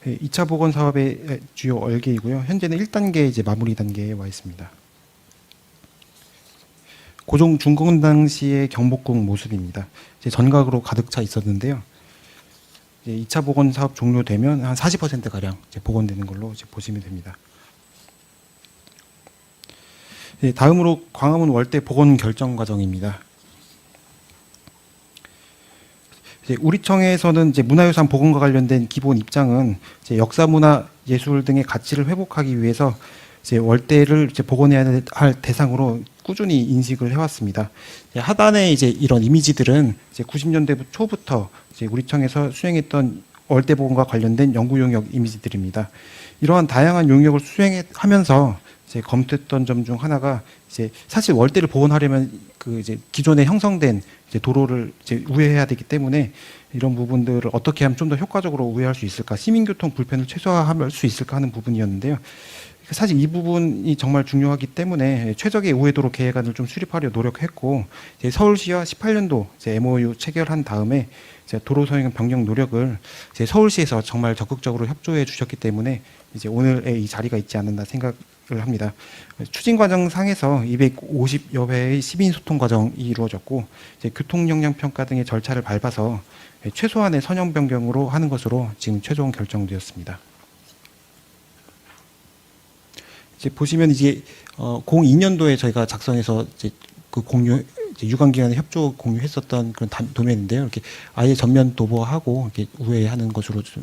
네, 2차 복원 사업의 주요 얼개이고요. 현재는 1단계 마무리 단계에 와 있습니다. 고종 중건 당시의 경복궁 모습입니다. 전각으로 가득 차 있었는데요. 2차 복원 사업 종료되면 한 40% 가량 복원되는 걸로 보시면 됩니다. 네, 다음으로 광화문 월대 복원 결정 과정입니다. 우리 청에서는 문화유산 복원과 관련된 기본 입장은 역사, 문화, 예술 등의 가치를 회복하기 위해서 월대를 복원해야 할 대상으로 꾸준히 인식을 해왔습니다. 하단에 이런 이미지들은 90년대 초부터 우리 청에서 수행했던 월대 복원과 관련된 연구 용역 이미지들입니다. 이러한 다양한 용역을 수행하면서 검토했던 점 중 하나가 사실 월대를 복원하려면 기존에 형성된 도로를 우회해야 되기 때문에 이런 부분들을 어떻게 하면 좀 더 효과적으로 우회할 수 있을까, 시민교통 불편을 최소화할 수 있을까 하는 부분이었는데요. 사실 이 부분이 정말 중요하기 때문에 최적의 우회도로 계획안을 좀 수립하려 노력했고, 이제 서울시와 18년도 이제 MOU 체결한 다음에 이제 도로 소행 변경 노력을 이제 서울시에서 정말 적극적으로 협조해 주셨기 때문에 이제 오늘의 이 자리가 있지 않았나 생각을 합니다. 추진 과정 상에서 250여 회의 시민 소통 과정이 이루어졌고, 이제 교통 역량 평가 등의 절차를 밟아서 최소한의 선형 변경으로 하는 것으로 지금 최종 결정되었습니다. 이제 보시면 이제 02년도에 저희가 작성해서 이제 그 공유, 이제 유관기관의 협조 공유했었던 그런 도면인데요. 이렇게 아예 전면 도보하고 이렇게 우회하는 것으로 좀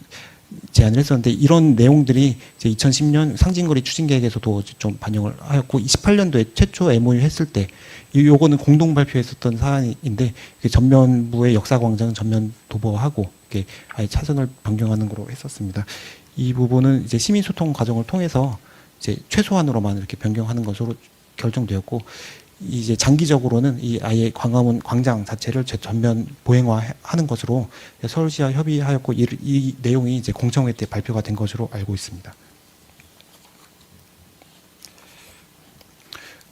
제안을 했었는데, 이런 내용들이 이제 2010년 상징거리 추진계획에서도 좀 반영을 하였고, 28년도에 최초 MOU 했을 때 요거는 공동 발표했었던 사안인데, 전면부의 역사광장은 전면 도보하고 이렇게 아예 차선을 변경하는 거로 했었습니다. 이 부분은 이제 시민소통 과정을 통해서 이제 최소한으로만 이렇게 변경하는 것으로 결정되었고, 이제 장기적으로는 이 아예 광화문 광장 자체를 전면 보행화하는 것으로 서울시와 협의하였고, 이 내용이 이제 공청회 때 발표가 된 것으로 알고 있습니다.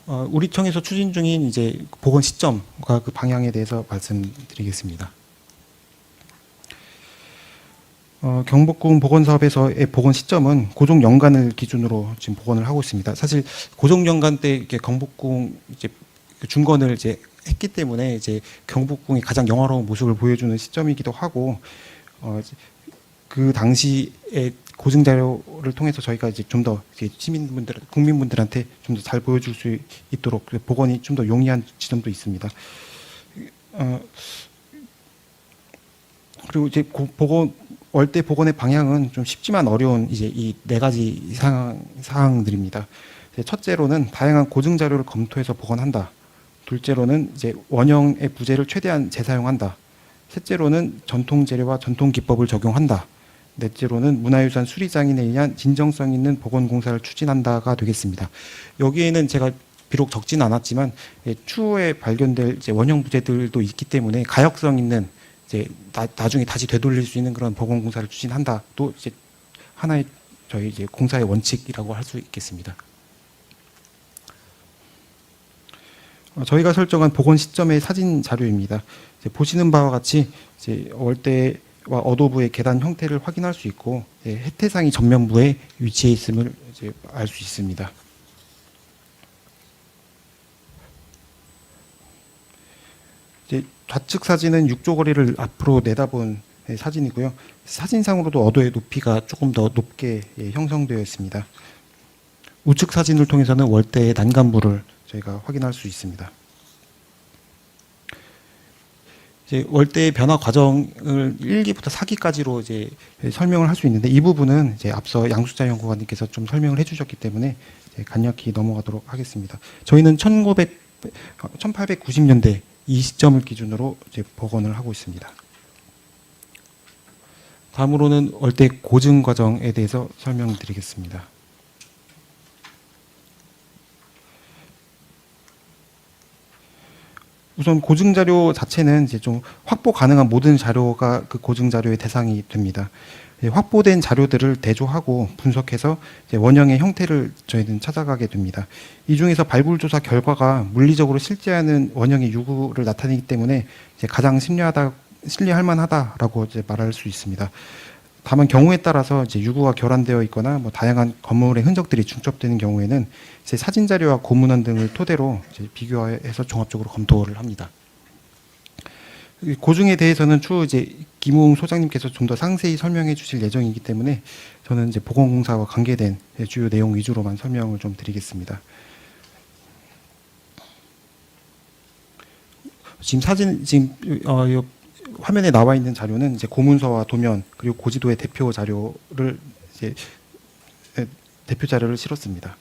우리청에서 추진 중인 이제 복원 시점과 그 방향에 대해서 말씀드리겠습니다. 경복궁 복원 사업에서의 복원 시점은 고종 연간을 기준으로 지금 복원을 하고 있습니다. 사실 고종 연간 때 이렇게 경복궁 이제 중건을 이제 했기 때문에 이제 경복궁이 가장 영화로운 모습을 보여주는 시점이기도 하고, 그 당시에 고증 자료를 통해서 저희가 이제 좀 더 시민분들, 국민분들한테 좀 더 잘 보여줄 수 있도록 복원이 좀 더 용이한 지점도 있습니다. 그리고 이제 월대 복원의 방향은 좀 쉽지만 어려운 이제 이 네 가지 사항들입니다. 첫째로는 다양한 고증 자료를 검토해서 복원한다. 둘째로는 이제 원형의 부재를 최대한 재사용한다. 셋째로는 전통 재료와 전통 기법을 적용한다. 넷째로는 문화유산 수리장인에 의한 진정성 있는 복원 공사를 추진한다가 되겠습니다. 여기에는 제가 비록 적진 않았지만 추후에 발견될 이제 원형 부재들도 있기 때문에 가역성 있는 이제 나중에 다시 되돌릴 수 있는 그런 복원 공사를 추진한다. 또 이제 하나의 저희 이제 공사의 원칙이라고 할 수 있겠습니다. 저희가 설정한 복원 시점의 사진 자료입니다. 이제 보시는 바와 같이 이제 월대와 어도부의 계단 형태를 확인할 수 있고, 해태상이 전면부에 위치해 있음을 이제 알 수 있습니다. 이제 좌측 사진은 6조 거리를 앞으로 내다본 사진이고요. 사진상으로도 어도의 높이가 조금 더 높게 형성되어 있습니다. 우측 사진을 통해서는 월대의 난간부를 저희가 확인할 수 있습니다. 이제 월대의 변화 과정을 1기부터 4기까지로 이제 설명을 할 수 있는데, 이 부분은 이제 앞서 양수자 연구관님께서 좀 설명을 해주셨기 때문에 이제 간략히 넘어가도록 하겠습니다. 저희는 1890년대 이 시점을 기준으로 이제 복원을 하고 있습니다. 다음으로는 월대 고증 과정에 대해서 설명드리겠습니다. 우선 고증 자료 자체는 이제 좀 확보 가능한 모든 자료가 그 고증 자료의 대상이 됩니다. 확보된 자료들을 대조하고 분석해서 이제 원형의 형태를 저희는 찾아가게 됩니다. 이 중에서 발굴 조사 결과가 물리적으로 실제하는 원형의 유구를 나타내기 때문에 이제 가장 신뢰할 만하다라고 이제 말할 수 있습니다. 다만 경우에 따라서 이제 유구가 결함되어 있거나 뭐 다양한 건물의 흔적들이 중첩되는 경우에는 이제 사진 자료와 고문원 등을 토대로 이제 비교해서 종합적으로 검토를 합니다. 고증에 대해서는 추후 이제 김웅 소장님께서 좀 더 상세히 설명해 주실 예정이기 때문에 저는 이제 보건공사와 관계된 주요 내용 위주로만 설명을 좀 드리겠습니다. 지금 화면에 나와 있는 자료는 이제 고문서와 도면 그리고 고지도의 대표 자료를 이제 대표 자료를 실었습니다.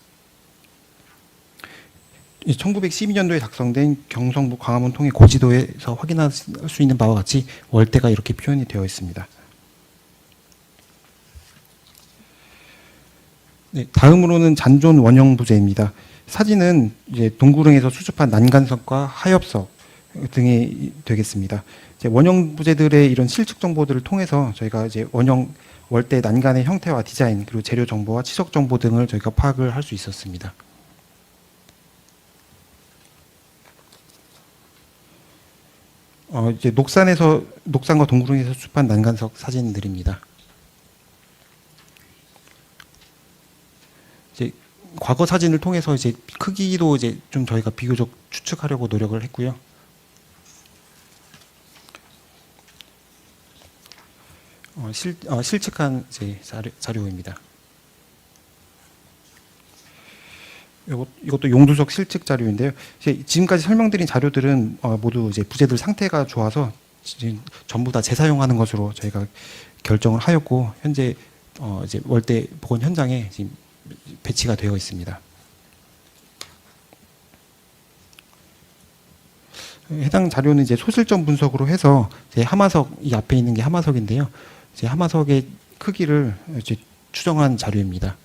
1912년도에 작성된 경성북 광화문 통해 고지도에서 확인할 수 있는 바와 같이 월대가 이렇게 표현이 되어 있습니다. 네, 다음으로는 잔존 원형 부재입니다. 사진은 이제 동구릉에서 수집한 난간석과 하엽석, 등이 되겠습니다. 이제 원형 부재들의 이런 실측 정보들을 통해서 저희가 이제 원형 월대 난간의 형태와 디자인 그리고 재료 정보와 치석 정보 등을 저희가 파악을 할 수 있었습니다. 이제 녹산과 동구릉에서 수집한 난간석 사진들입니다. 이제 과거 사진을 통해서 이제 크기도 이제 좀 저희가 비교적 추측하려고 노력을 했고요. 실측한 이제 자료입니다. 이것도 용두석 실측 자료인데요. 지금까지 설명드린 자료들은 모두 이제 부재들 상태가 좋아서 지금 전부 다 재사용하는 것으로 저희가 결정을 하였고 현재 이제 월대 복원 현장에 지금 배치가 되어 있습니다. 해당 자료는 이제 소실점 분석으로 해서 이제 하마석 이 앞에 있는 게 하마석인데요. 이제 하마석의 크기를 이제 추정한 자료입니다.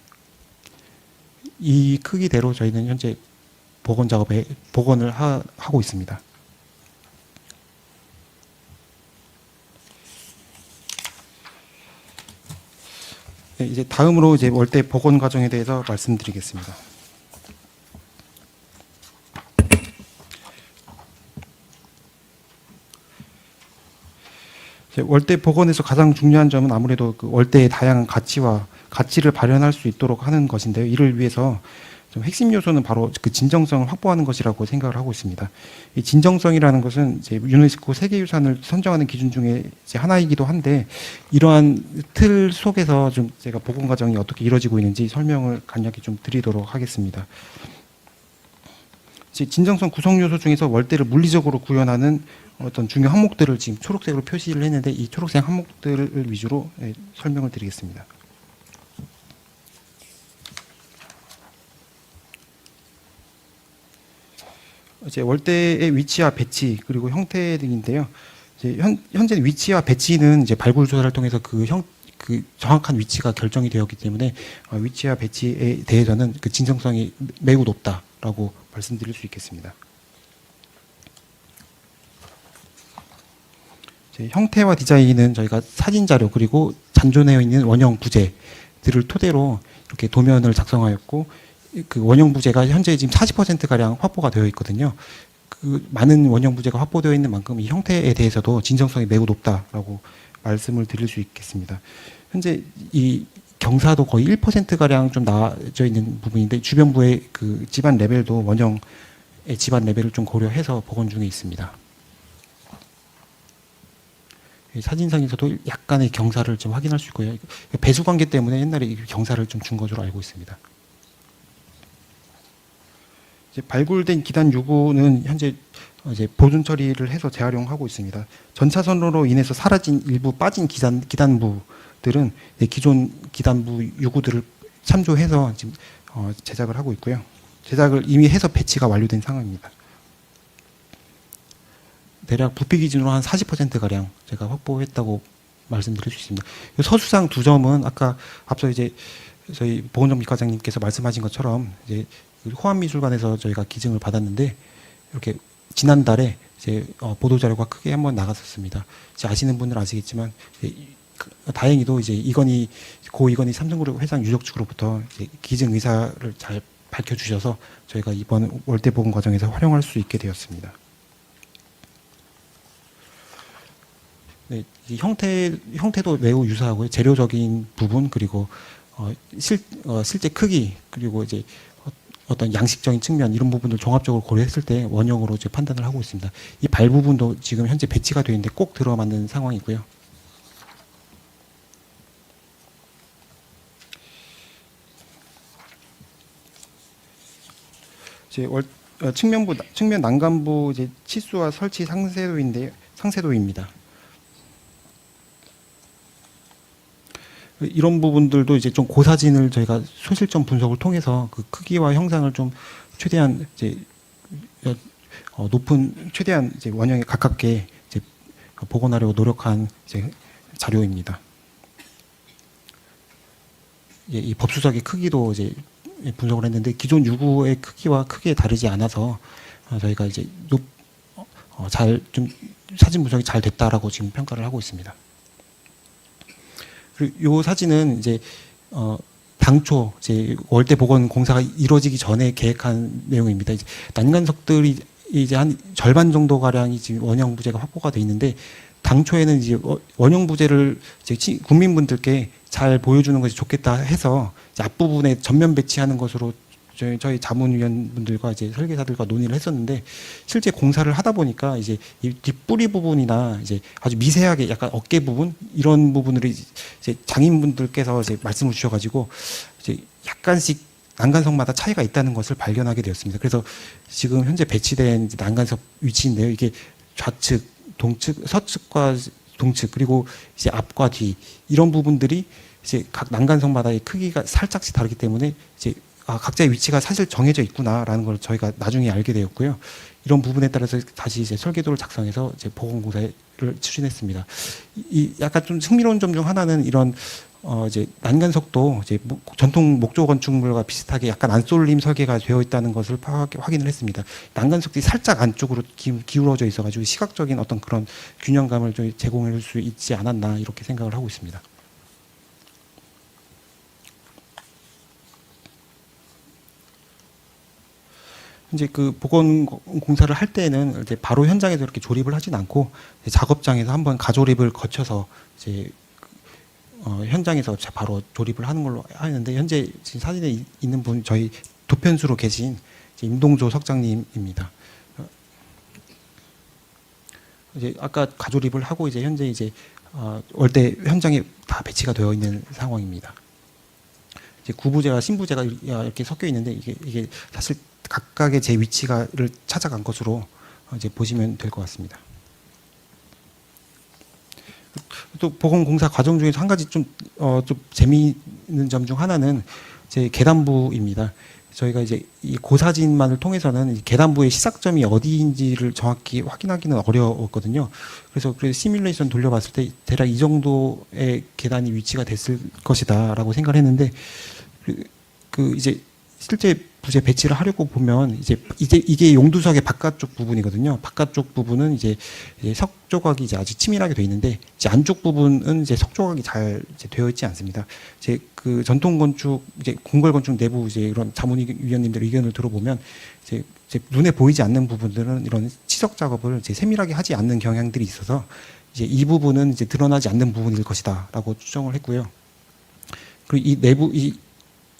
이 크기대로 저희는 현재 복원을 하고 있습니다. 네, 이제 다음으로 이제 월대 복원 과정에 대해서 말씀드리겠습니다. 월대 복원에서 가장 중요한 점은 아무래도 그 월대의 다양한 가치를 발현할 수 있도록 하는 것인데요. 이를 위해서 좀 핵심 요소는 바로 그 진정성을 확보하는 것이라고 생각을 하고 있습니다. 이 진정성이라는 것은 이제 유네스코 세계유산을 선정하는 기준 중에 이제 하나이기도 한데 이러한 틀 속에서 좀 제가 복원 과정이 어떻게 이루어지고 있는지 설명을 간략히 좀 드리도록 하겠습니다. 진정성 구성 요소 중에서 월대를 물리적으로 구현하는 어떤 중요 항목들을 지금 초록색으로 표시를 했는데 이 초록색 항목들을 위주로 설명을 드리겠습니다. 이제 월대의 위치와 배치 그리고 형태 등인데요. 이제 현재 위치와 배치는 이제 발굴 조사를 통해서 그 정확한 위치가 결정이 되었기 때문에 위치와 배치에 대해서는 그 진정성이 매우 높다라고 말씀드릴 수 있겠습니다. 형태와 디자인은 저희가 사진 자료 그리고 잔존해 있는 원형 부재들을 토대로 이렇게 도면을 작성하였고 그 원형 부재가 현재 지금 40% 가량 확보가 되어 있거든요. 그 많은 원형 부재가 확보되어 있는 만큼 이 형태에 대해서도 진정성이 매우 높다라고 말씀을 드릴 수 있겠습니다. 현재 이 경사도 거의 1% 가량 좀 나아져 있는 부분인데 주변부의 그 집안 레벨도 원형의 집안 레벨을 좀 고려해서 복원 중에 있습니다. 사진상에서도 약간의 경사를 좀 확인할 수 있고요. 배수 관계 때문에 옛날에 경사를 좀 준 것으로 알고 있습니다. 이제 발굴된 기단 유구는 현재 이제 보존 처리를 해서 재활용하고 있습니다. 전차선로로 인해서 사라진 일부 빠진 기단부들은 기존 기단부 유구들을 참조해서 지금 제작을 하고 있고요. 제작을 이미 해서 배치가 완료된 상황입니다. 대략 부피 기준으로 한 40% 가량 제가 확보했다고 말씀드릴 수 있습니다. 서술상 두 점은 아까 앞서 이제 저희 보건정비 과장님께서 말씀하신 것처럼 이제 호암미술관에서 저희가 기증을 받았는데 이렇게 지난달에 이제 보도 자료가 크게 한번 나갔었습니다. 이제 아시는 분들은 아시겠지만 다행히도 이제 고 이건희 삼성그룹 회장 유적 측으로부터 이제 기증 의사를 잘 밝혀주셔서 저희가 이번 월대 복원 과정에서 활용할 수 있게 되었습니다. 네, 이 형태도 매우 유사하고요. 재료적인 부분 그리고 실제 크기 그리고 이제 어떤 양식적인 측면 이런 부분들 종합적으로 고려했을 때 원형으로 이제 판단을 하고 있습니다. 이 발 부분도 지금 현재 배치가 되어 있는데 꼭 들어맞는 상황이고요. 이제 측면 난간부 이제 치수와 설치 상세도입니다. 이런 부분들도 이제 좀 고사진을 저희가 소실점 분석을 통해서 그 크기와 형상을 좀 최대한 이제 최대한 이제 원형에 가깝게 이제 복원하려고 노력한 이제 자료입니다. 이 법수석의 크기도 이제 분석을 했는데 기존 유구의 크기와 크게 다르지 않아서 저희가 이제 잘 좀 사진 분석이 잘 됐다라고 지금 평가를 하고 있습니다. 그리고 이 사진은 이제 당초 이제 월대 보건 공사가 이루어지기 전에 계획한 내용입니다. 이제 난간석들이 이제 한 절반 정도 가량이 지금 원형 부재가 확보가 돼 있는데 당초에는 이제 원형 부재를 이제 국민분들께 잘 보여주는 것이 좋겠다 해서 이제 앞부분에 전면 배치하는 것으로 저희 자문위원분들과 이제 설계사들과 논의를 했었는데 실제 공사를 하다 보니까 이제 이 뒷뿌리 부분이나 이제 아주 미세하게 약간 어깨 부분 이런 부분을 이제 장인분들께서 이제 말씀을 주셔가지고 이제 약간씩 난간석마다 차이가 있다는 것을 발견하게 되었습니다. 그래서 지금 현재 배치된 이제 난간석 위치인데요. 이게 좌측, 동측, 서측과 동측 그리고 이제 앞과 뒤 이런 부분들이 이제 각 난간석마다의 크기가 살짝씩 다르기 때문에 이제 각자의 위치가 사실 정해져 있구나라는 걸 저희가 나중에 알게 되었고요. 이런 부분에 따라서 다시 이제 설계도를 작성해서 이제 보건공사를 추진했습니다. 이 약간 좀 흥미로운 점 중 하나는 이런 이제 난간석도 이제 전통 목조 건축물과 비슷하게 약간 안쏠림 설계가 되어 있다는 것을 확인을 했습니다. 난간석들이 살짝 안쪽으로 기울어져 있어가지고 시각적인 어떤 그런 균형감을 좀 제공할 수 있지 않았나 이렇게 생각을 하고 있습니다. 이제 그 보건 공사를 할 때에는 이제 바로 현장에서 이렇게 조립을 하진 않고 작업장에서 한번 가조립을 거쳐서 이제 현장에서 바로 조립을 하는 걸로 하는데 현재 지금 사진에 있는 분 저희 도편수로 계신 임동조 석장님입니다. 이제 아까 가조립을 하고 이제 현재 이제 월대 현장에 다 배치가 되어 있는 상황입니다. 이제 구부재와 신부재가 이렇게 섞여 있는데 이게 사실 각각의 제 위치가를 찾아간 것으로 이제 보시면 될 것 같습니다. 또 보건공사 과정 중에서 한 가지 좀 재미있는 점 중 하나는 제 계단부입니다. 저희가 이제 이 고사진만을 통해서는 이 계단부의 시작점이 어디인지를 정확히 확인하기는 어려웠거든요. 그래서 시뮬레이션 돌려봤을 때 대략 이 정도의 계단이 위치가 됐을 것이다라고 생각을 했는데 그 이제 실제 부재 배치를 하려고 보면 이제 이게 용두석의 바깥쪽 부분이거든요. 바깥쪽 부분은 이제 석 조각이 이제 아주 치밀하게 되어 있는데 이제 안쪽 부분은 이제 석 조각이 잘 이제 되어 있지 않습니다. 이제 그 전통 건축 이제 궁궐 건축 내부 이제 이런 자문위원님들 의견을 들어보면 이제 눈에 보이지 않는 부분들은 이런 치석 작업을 이제 세밀하게 하지 않는 경향들이 있어서 이제 이 부분은 이제 드러나지 않는 부분일 것이다라고 추정을 했고요. 그리고 이 내부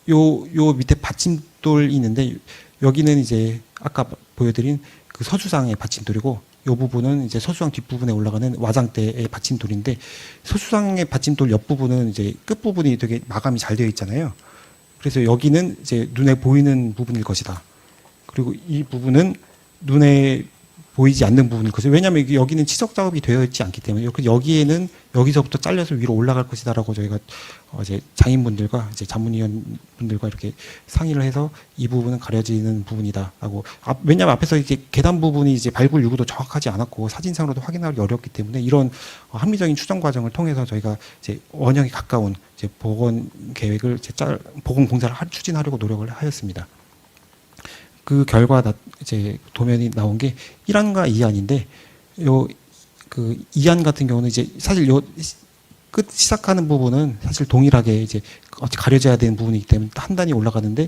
요 밑에 받침돌이 있는데 여기는 이제 아까 보여드린 그 서수상의 받침돌이고 요 부분은 이제 서수상 뒷부분에 올라가는 와장대의 받침돌인데 서수상의 받침돌 옆부분은 이제 끝부분이 되게 마감이 잘 되어 있잖아요. 그래서 여기는 이제 눈에 보이는 부분일 것이다. 그리고 이 부분은 눈에 보이지 않는 부분일 것이다. 왜냐하면 여기는 치석 작업이 되어 있지 않기 때문에 여기에는 여기서부터 잘려서 위로 올라갈 것이다라고 저희가 이제 장인분들과 이제 자문위원분들과 이렇게 상의를 해서 이 부분은 가려지는 부분이다라고. 왜냐하면 앞에서 이제 계단 부분이 이제 발굴 유구도 정확하지 않았고 사진상으로도 확인하기 어렵기 때문에 이런 합리적인 추정 과정을 통해서 저희가 이제 원형에 가까운 이제 보건 계획을 보건 공사를 추진하려고 노력을 하였습니다. 그 결과 이제 도면이 나온 게 1안과 2안인데 그 2안 같은 경우는 이제 사실 끝 시작하는 부분은 사실 동일하게 이제 가려져야 되는 부분이기 때문에 한 단이 올라가는데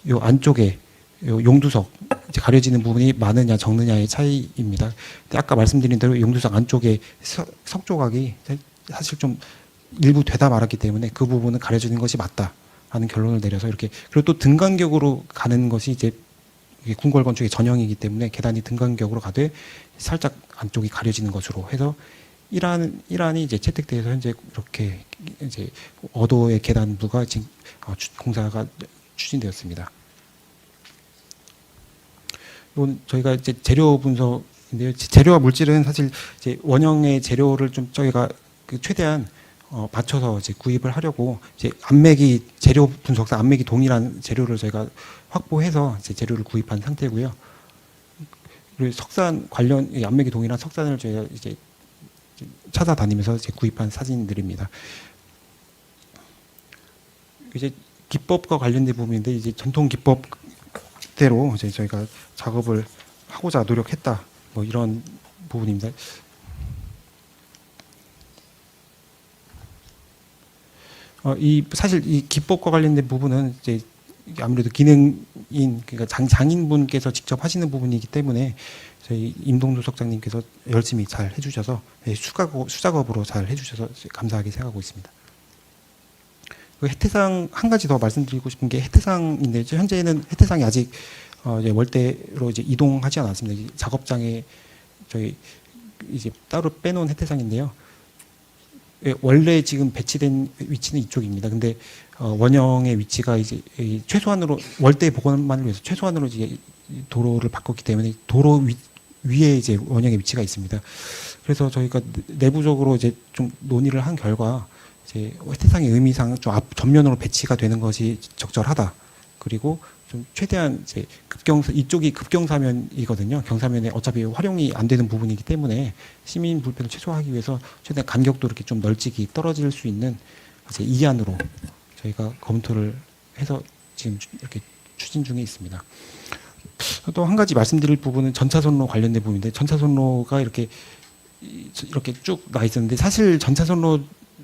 요 안쪽에 요 용두석 이제 가려지는 부분이 많으냐 적느냐의 차이입니다. 근데 아까 말씀드린 대로 용두석 안쪽에 석 조각이 사실 좀 일부 되다 말았기 때문에 그 부분은 가려지는 것이 맞다 하는 결론을 내려서 이렇게. 그리고 또 등간격으로 가는 것이 이제 이게 궁궐 건축의 전형이기 때문에 계단이 등간격으로 가되 살짝 안쪽이 가려지는 것으로 해서 1안이 이제 채택돼서 현재 이렇게 이제 어도의 계단부가 지금 공사가 추진되었습니다. 이건 저희가 이제 재료 분석인데요. 재료와 물질은 사실 이제 원형의 재료를 좀 저희가 최대한 맞춰서 이제 구입을 하려고 이제 안맥이 재료 분석사 안맥이 동일한 재료를 저희가 확보해서 이제 재료를 구입한 상태고요. 그리고 석산 관련 안맥이 동일한 석산을 저희가 이제 찾아다니면서 이제 구입한 사진들입니다. 이제 기법과 관련된 부분인데 이제 전통 기법대로 이제 저희가 작업을 하고자 노력했다. 뭐 이런 부분입니다. 사실 이 기법과 관련된 부분은 이제 아무래도 기능인 그러니까 장인분께서 직접 하시는 부분이기 때문에 저희 임동도 석장님께서 열심히 잘 해주셔서 수작업으로 잘 해주셔서 감사하게 생각하고 있습니다. 그 혜태상 한 가지 더 말씀드리고 싶은 게 혜태상인데 현재는 혜태상이 아직 이제 월대로 이제 이동하지 않았습니다. 이제 작업장에 저희 이제 따로 빼놓은 혜태상인데요. 원래 지금 배치된 위치는 이쪽입니다. 근데 원형의 위치가 이제 최소한으로 월대 복원만을 위해서 최소한으로 이제 도로를 바꿨기 때문에 도로 위에 이제 원형의 위치가 있습니다. 그래서 저희가 내부적으로 이제 좀 논의를 한 결과 이제 혜태상의 의미상 좀 전면으로 배치가 되는 것이 적절하다. 그리고 좀 최대한 이제 이쪽이 급경사면이거든요. 경사면에 어차피 활용이 안 되는 부분이기 때문에 시민 불편을 최소화하기 위해서 최대한 간격도 이렇게 좀 널찍이 떨어질 수 있는 이제 이안으로 저희가 검토를 해서 지금 이렇게 추진 중에 있습니다. 또 한 가지 말씀드릴 부분은 전차선로 관련된 부분인데 전차선로가 이렇게 쭉 나 있었는데 사실 전차선로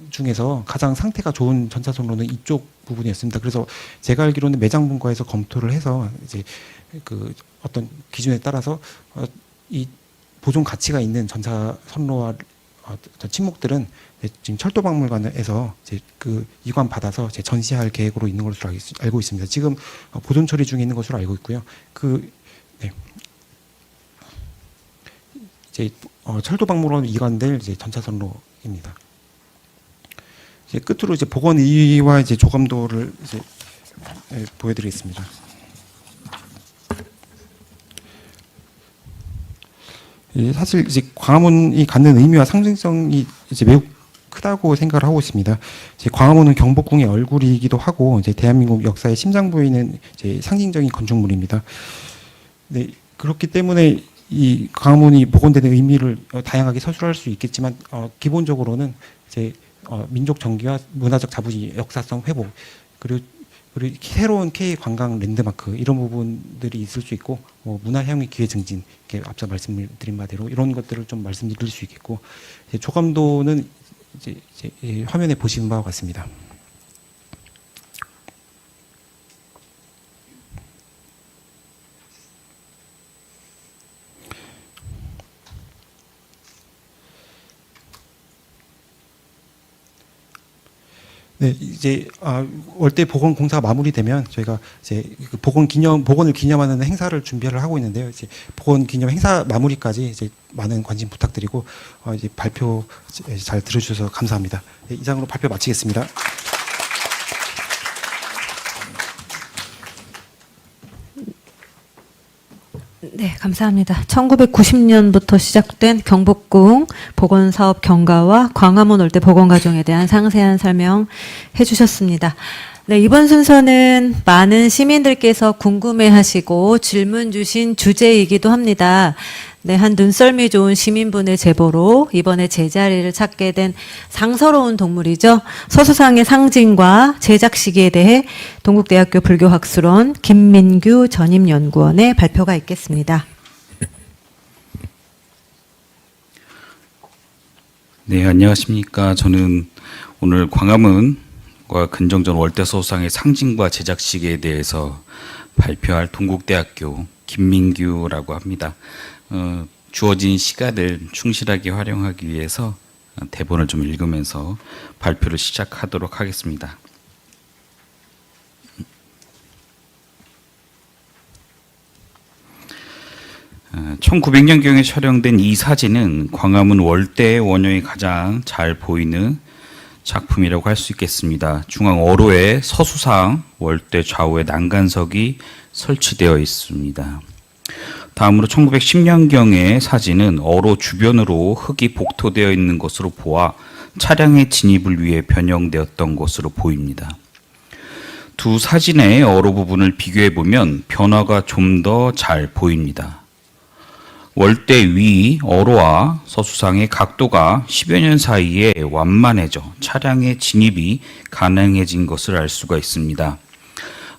중에서 가장 상태가 좋은 전차선로는 이쪽 부분이었습니다. 그래서 제가 알기로는 매장분과에서 검토를 해서 이제 그 어떤 기준에 따라서 이 보존 가치가 있는 전차선로와 침묵들은 지금 철도박물관에서 이제 그 이관 받아서 이제 전시할 계획으로 있는 것으로 알고 있습니다. 지금 보존 처리 중에 있는 것으로 알고 있고요. 이제 철도박물관 이관될 이제 전차선로입니다. 이제 끝으로 이제 보건의와 이제 조감도를 이제 보여드리겠습니다. 사실 이제 광화문이 갖는 의미와 상징성이 이제 매우 크다고 생각을 하고 있습니다. 이제 광화문은 경복궁의 얼굴이기도 하고 이제 대한민국 역사의 심장 부위는 이제 상징적인 건축물입니다. 네, 그렇기 때문에 이 광화문이 복원되는 의미를 다양하게 서술할 수 있겠지만 기본적으로는 이제 민족 정기와 문화적 자부지 역사성 회복 그리고 새로운 K 관광 랜드마크 이런 부분들이 있을 수 있고 문화 향유 기회 증진 이렇게 앞서 말씀드린 바대로 이런 것들을 좀 말씀드릴 수 있겠고 이제 조감도는 이제 화면에 보시는 바와 같습니다. 네, 이제 월대 복원 공사가 마무리되면 저희가 이제 그 복원을 기념하는 행사를 준비를 하고 있는데요. 이제 복원 기념 행사 마무리까지 이제 많은 관심 부탁드리고 이제 발표 잘 들어주셔서 감사합니다. 네, 이상으로 발표 마치겠습니다. 네, 감사합니다. 1990년부터 시작된 경복궁 복원사업 경과와 광화문 월대 복원 과정에 대한 상세한 설명해 주셨습니다. 네, 이번 순서는 많은 시민들께서 궁금해하시고 질문 주신 주제이기도 합니다. 네, 한 눈썰미 좋은 시민분의 제보로 이번에 제자리를 찾게 된 상서로운 동물이죠. 서수상의 상징과 제작 시기에 대해 동국대학교 불교학술원 김민규 전임연구원의 발표가 있겠습니다. 네, 안녕하십니까. 저는 오늘 광화문과 근정전 월대 서수상의 상징과 제작 시기에 대해서 발표할 동국대학교 김민규라고 합니다. 주어진 시간을 충실하게 활용하기 위해서 대본을 좀 읽으면서 발표를 시작하도록 하겠습니다. 1900년경에 촬영된 이 사진은 광화문 월대 원형이 가장 잘 보이는 작품이라고 할 수 있겠습니다. 중앙 어로에 서수상 월대 좌우에 난간석이 설치되어 있습니다. 다음으로 1910년경의 사진은 어로 주변으로 흙이 복토되어 있는 것으로 보아 차량의 진입을 위해 변형되었던 것으로 보입니다. 두 사진의 어로 부분을 비교해 보면 변화가 좀 더 잘 보입니다. 월대 위 어로와 서수상의 각도가 10여 년 사이에 완만해져 차량의 진입이 가능해진 것을 알 수가 있습니다.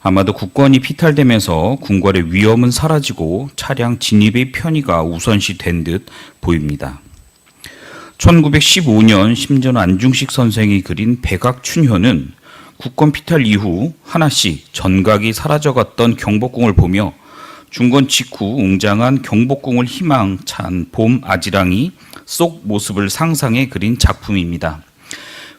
아마도 국권이 피탈되면서 궁궐의 위험은 사라지고 차량 진입의 편의가 우선시된 듯 보입니다. 1915년 심전 안중식 선생이 그린 백악춘효는 국권 피탈 이후 하나씩 전각이 사라져갔던 경복궁을 보며 중건 직후 웅장한 경복궁을 희망찬 봄 아지랑이 속 모습을 상상해 그린 작품입니다.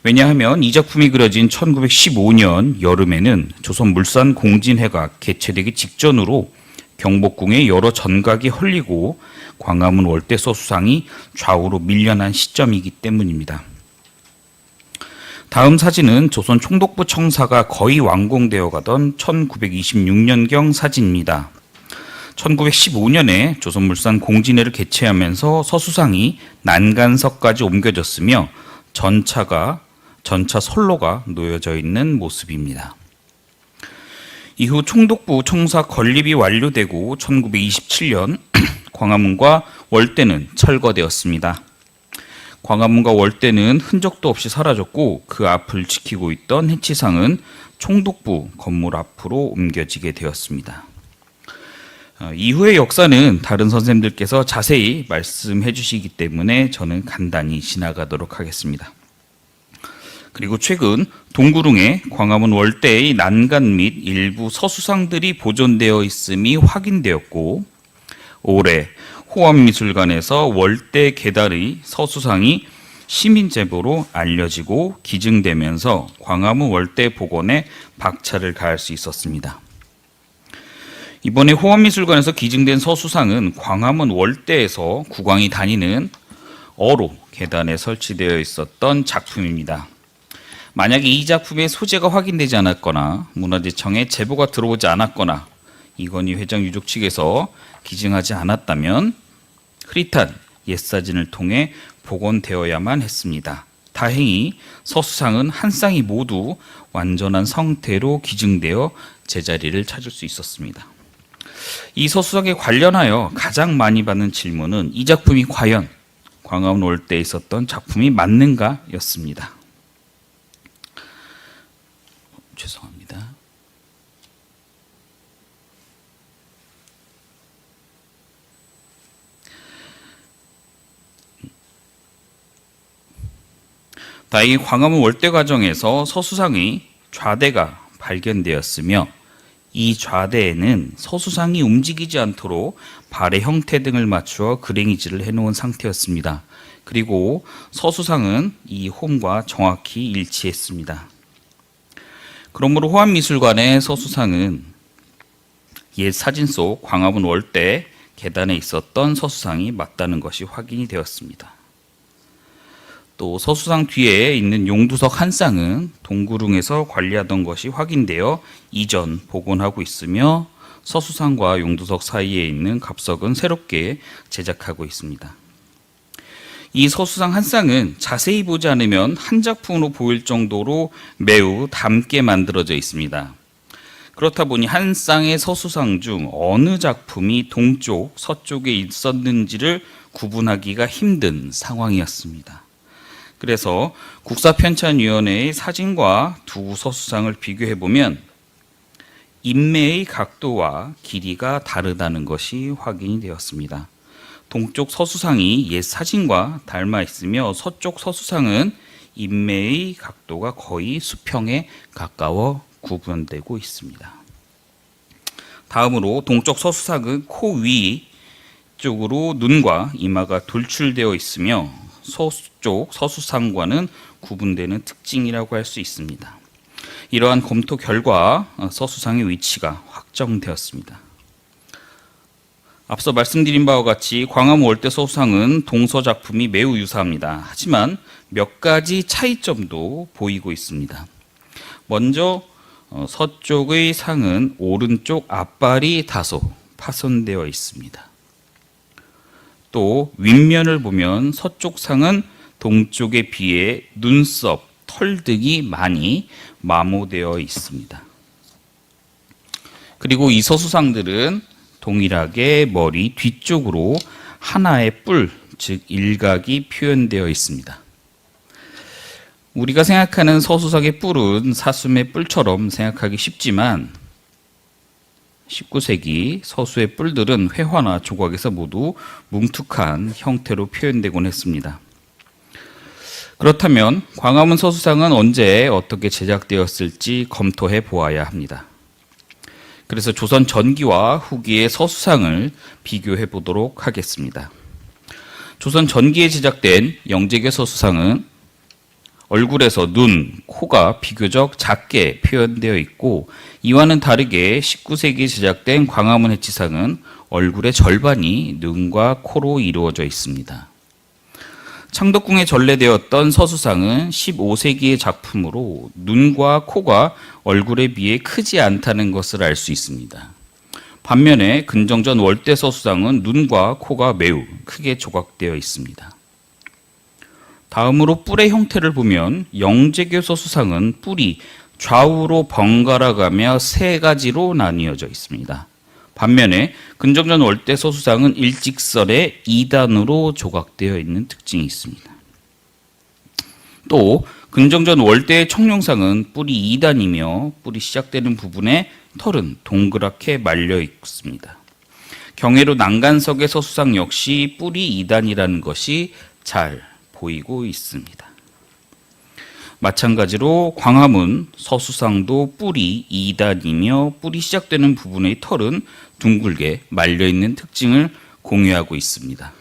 왜냐하면 이 작품이 그려진 1915년 여름에는 조선물산공진회가 개최되기 직전으로 경복궁의 여러 전각이 헐리고 광화문 월대 서수상이 좌우로 밀려난 시점이기 때문입니다. 다음 사진은 조선 총독부 청사가 거의 완공되어 가던 1926년경 사진입니다. 1915년에 조선물산 공진회를 개최하면서 서수상이 난간석까지 옮겨졌으며 전차 선로가 놓여져 있는 모습입니다. 이후 총독부 청사 건립이 완료되고 1927년 광화문과 월대는 철거되었습니다. 광화문과 월대는 흔적도 없이 사라졌고 그 앞을 지키고 있던 해치상은 총독부 건물 앞으로 옮겨지게 되었습니다. 이후의 역사는 다른 선생님들께서 자세히 말씀해 주시기 때문에 저는 간단히 지나가도록 하겠습니다. 그리고 최근 동구릉에 광화문 월대의 난간 및 일부 서수상들이 보존되어 있음이 확인되었고 올해 호암미술관에서 월대 계단의 서수상이 시민 제보로 알려지고 기증되면서 광화문 월대 복원에 박차를 가할 수 있었습니다. 이번에 호암미술관에서 기증된 서수상은 광화문 월대에서 국왕이 다니는 어로 계단에 설치되어 있었던 작품입니다. 만약에 이 작품의 소재가 확인되지 않았거나 문화재청에 제보가 들어오지 않았거나 이건희 회장 유족 측에서 기증하지 않았다면 흐릿한 옛사진을 통해 복원되어야만 했습니다. 다행히 서수상은 한 쌍이 모두 완전한 상태로 기증되어 제자리를 찾을 수 있었습니다. 이 서수상에 관련하여 가장 많이 받는 질문은 이 작품이 과연 광화문 월대에 있었던 작품이 맞는가 였습니다. 죄송합니다. 다행히 광화문 월대 과정에서 서수상의 좌대가 발견되었으며 이 좌대에는 서수상이 움직이지 않도록 발의 형태 등을 맞추어 그랭이질을 해놓은 상태였습니다. 그리고 서수상은 이 홈과 정확히 일치했습니다. 그러므로 호암미술관의 서수상은 옛 사진 속 광화문 월대 계단에 있었던 서수상이 맞다는 것이 확인이 되었습니다. 또 서수상 뒤에 있는 용두석 한 쌍은 동구릉에서 관리하던 것이 확인되어 이전 복원하고 있으며 서수상과 용두석 사이에 있는 갑석은 새롭게 제작하고 있습니다. 이 서수상 한 쌍은 자세히 보지 않으면 한 작품으로 보일 정도로 매우 닮게 만들어져 있습니다. 그렇다 보니 한 쌍의 서수상 중 어느 작품이 동쪽, 서쪽에 있었는지를 구분하기가 힘든 상황이었습니다. 그래서 국사편찬위원회의 사진과 두 서수상을 비교해보면 인매의 각도와 길이가 다르다는 것이 확인이 되었습니다. 동쪽 서수상이 옛 사진과 닮아 있으며 서쪽 서수상은 인매의 각도가 거의 수평에 가까워 구분되고 있습니다. 다음으로 동쪽 서수상은 코 위 쪽으로 눈과 이마가 돌출되어 있으며 서쪽 서수상과는 구분되는 특징이라고 할 수 있습니다. 이러한 검토 결과 서수상의 위치가 확정되었습니다. 앞서 말씀드린 바와 같이 광화문 월대 서수상은 동서 작품이 매우 유사합니다. 하지만 몇 가지 차이점도 보이고 있습니다. 먼저 서쪽의 상은 오른쪽 앞발이 다소 파손되어 있습니다. 또 윗면을 보면 서쪽 상은 동쪽에 비해 눈썹, 털 등이 많이 마모되어 있습니다. 그리고 이 서수상들은 동일하게 머리 뒤쪽으로 하나의 뿔, 즉 일각이 표현되어 있습니다. 우리가 생각하는 서수상의 뿔은 사슴의 뿔처럼 생각하기 쉽지만 19세기 서수의 뿔들은 회화나 조각에서 모두 뭉툭한 형태로 표현되곤 했습니다. 그렇다면 광화문 서수상은 언제 어떻게 제작되었을지 검토해 보아야 합니다. 그래서 조선 전기와 후기의 서수상을 비교해 보도록 하겠습니다. 조선 전기에 제작된 영재교 서수상은 얼굴에서 눈, 코가 비교적 작게 표현되어 있고 이와는 다르게 19세기에 제작된 광화문 해치상은 얼굴의 절반이 눈과 코로 이루어져 있습니다. 창덕궁에 전래되었던 서수상은 15세기의 작품으로 눈과 코가 얼굴에 비해 크지 않다는 것을 알 수 있습니다. 반면에 근정전 월대 서수상은 눈과 코가 매우 크게 조각되어 있습니다. 다음으로 뿔의 형태를 보면 영재교 서수상은 뿔이 좌우로 번갈아 가며 세 가지로 나뉘어져 있습니다. 반면에 근정전 월대 서수상은 일직선의 2단으로 조각되어 있는 특징이 있습니다. 또 근정전 월대의 청룡상은 뿔이 2단이며 뿔이 시작되는 부분에 털은 동그랗게 말려 있습니다. 경회로 난간석의 서수상 역시 뿔이 2단이라는 것이 잘 보이고 있습니다. 마찬가지로 광화문 서수상도 뿔이 2단이며 뿔이 시작되는 부분의 털은 둥글게 말려있는 특징을 공유하고 있습니다.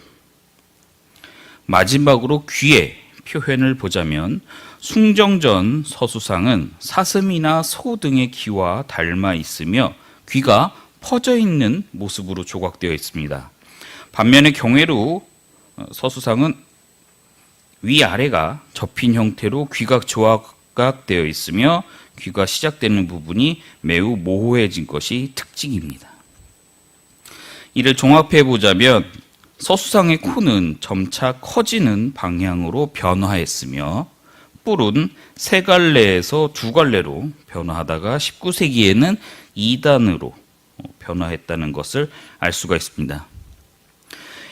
마지막으로 귀의 표현을 보자면 숭정전 서수상은 사슴이나 소 등의 귀와 닮아 있으며 귀가 퍼져 있는 모습으로 조각되어 있습니다. 반면에 경회로 서수상은 위아래가 접힌 형태로 귀가 조각되어 있으며 귀가 시작되는 부분이 매우 모호해진 것이 특징입니다. 이를 종합해 보자면 서수상의 코는 점차 커지는 방향으로 변화했으며 뿔은 세 갈래에서 두 갈래로 변화하다가 19세기에는 2단으로 변화했다는 것을 알 수가 있습니다.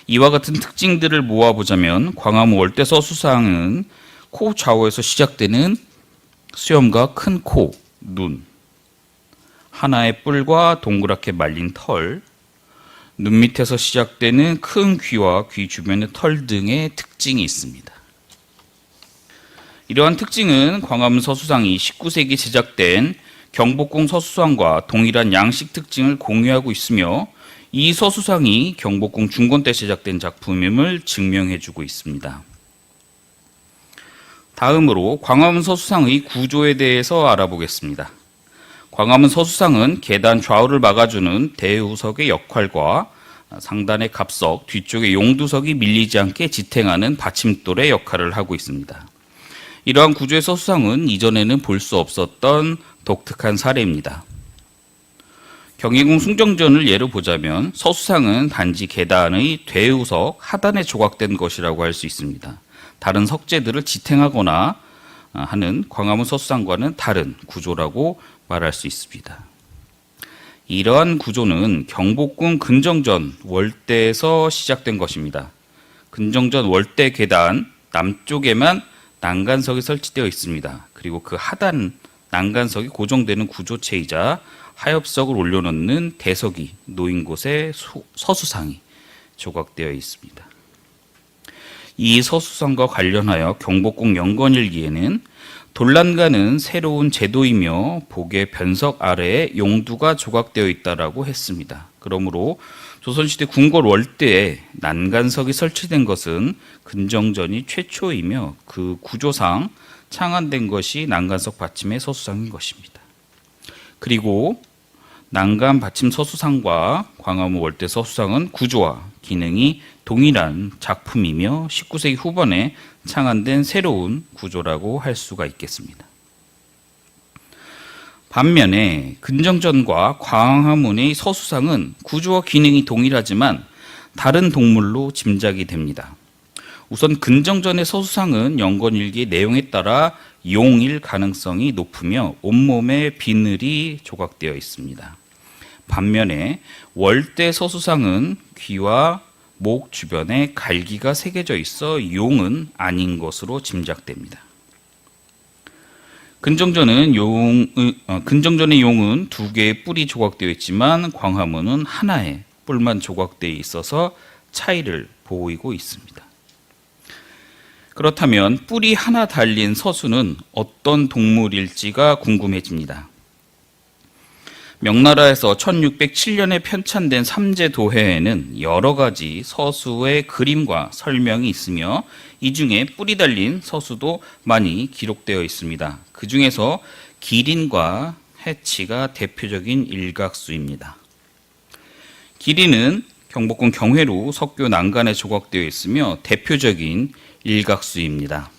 이와 같은 특징들을 모아보자면 광화문 월대 서수상은 코 좌우에서 시작되는 수염과 큰 코, 눈, 하나의 뿔과 동그랗게 말린 털, 눈 밑에서 시작되는 큰 귀와 귀 주변의 털 등의 특징이 있습니다. 이러한 특징은 광화문 서수상이 19세기 제작된 경복궁 서수상과 동일한 양식 특징을 공유하고 있으며 이 서수상이 경복궁 중건 때 제작된 작품임을 증명해주고 있습니다. 다음으로 광화문 서수상의 구조에 대해서 알아보겠습니다. 광화문 서수상은 계단 좌우를 막아주는 대우석의 역할과 상단의 갑석, 뒤쪽의 용두석이 밀리지 않게 지탱하는 받침돌의 역할을 하고 있습니다. 이러한 구조의 서수상은 이전에는 볼 수 없었던 독특한 사례입니다. 경희궁 숭정전을 예로 보자면 서수상은 단지 계단의 대우석 하단에 조각된 것이라고 할 수 있습니다. 다른 석재들을 지탱하거나 하는 광화문 서수상과는 다른 구조라고 말할 수 있습니다. 이러한 구조는 경복궁 근정전 월대에서 시작된 것입니다. 근정전 월대 계단 남쪽에만 난간석이 설치되어 있습니다. 그리고 그 하단 난간석이 고정되는 구조체이자 하엽석을 올려놓는 대석이 놓인 곳에 서수상이 조각되어 있습니다. 이 서수상과 관련하여 경복궁 영건일기에는 돌란가는 새로운 제도이며 복의 변석 아래에 용두가 조각되어 있다라고 했습니다. 그러므로 조선시대 궁궐 월대에 난간석이 설치된 것은 근정전이 최초이며 그 구조상 창안된 것이 난간석 받침의 서수상인 것입니다. 그리고 난간 받침 서수상과 광화문 월대 서수상은 구조와 기능이 동일한 작품이며 19세기 후반에 창안된 새로운 구조라고 할 수가 있겠습니다. 반면에 근정전과 광화문의 서수상은 구조와 기능이 동일하지만 다른 동물로 짐작이 됩니다. 우선 근정전의 서수상은 영건일기의 내용에 따라 용일 가능성이 높으며 온몸에 비늘이 조각되어 있습니다. 반면에 월대 서수상은 귀와 목 주변에 갈기가 새겨져 있어 용은 아닌 것으로 짐작됩니다. 근정전의 용은 두 개의 뿔이 조각되어 있지만 광화문은 하나의 뿔만 조각되어 있어서 차이를 보이고 있습니다. 그렇다면 뿔이 하나 달린 서수는 어떤 동물일지가 궁금해집니다. 명나라에서 1607년에 편찬된 삼제도해에는 여러 가지 서수의 그림과 설명이 있으며 이 중에 뿔이 달린 서수도 많이 기록되어 있습니다. 그 중에서 기린과 해치가 대표적인 일각수입니다. 기린은 경복궁 경회로 석교 난간에 조각되어 있으며 대표적인 일각수입니다.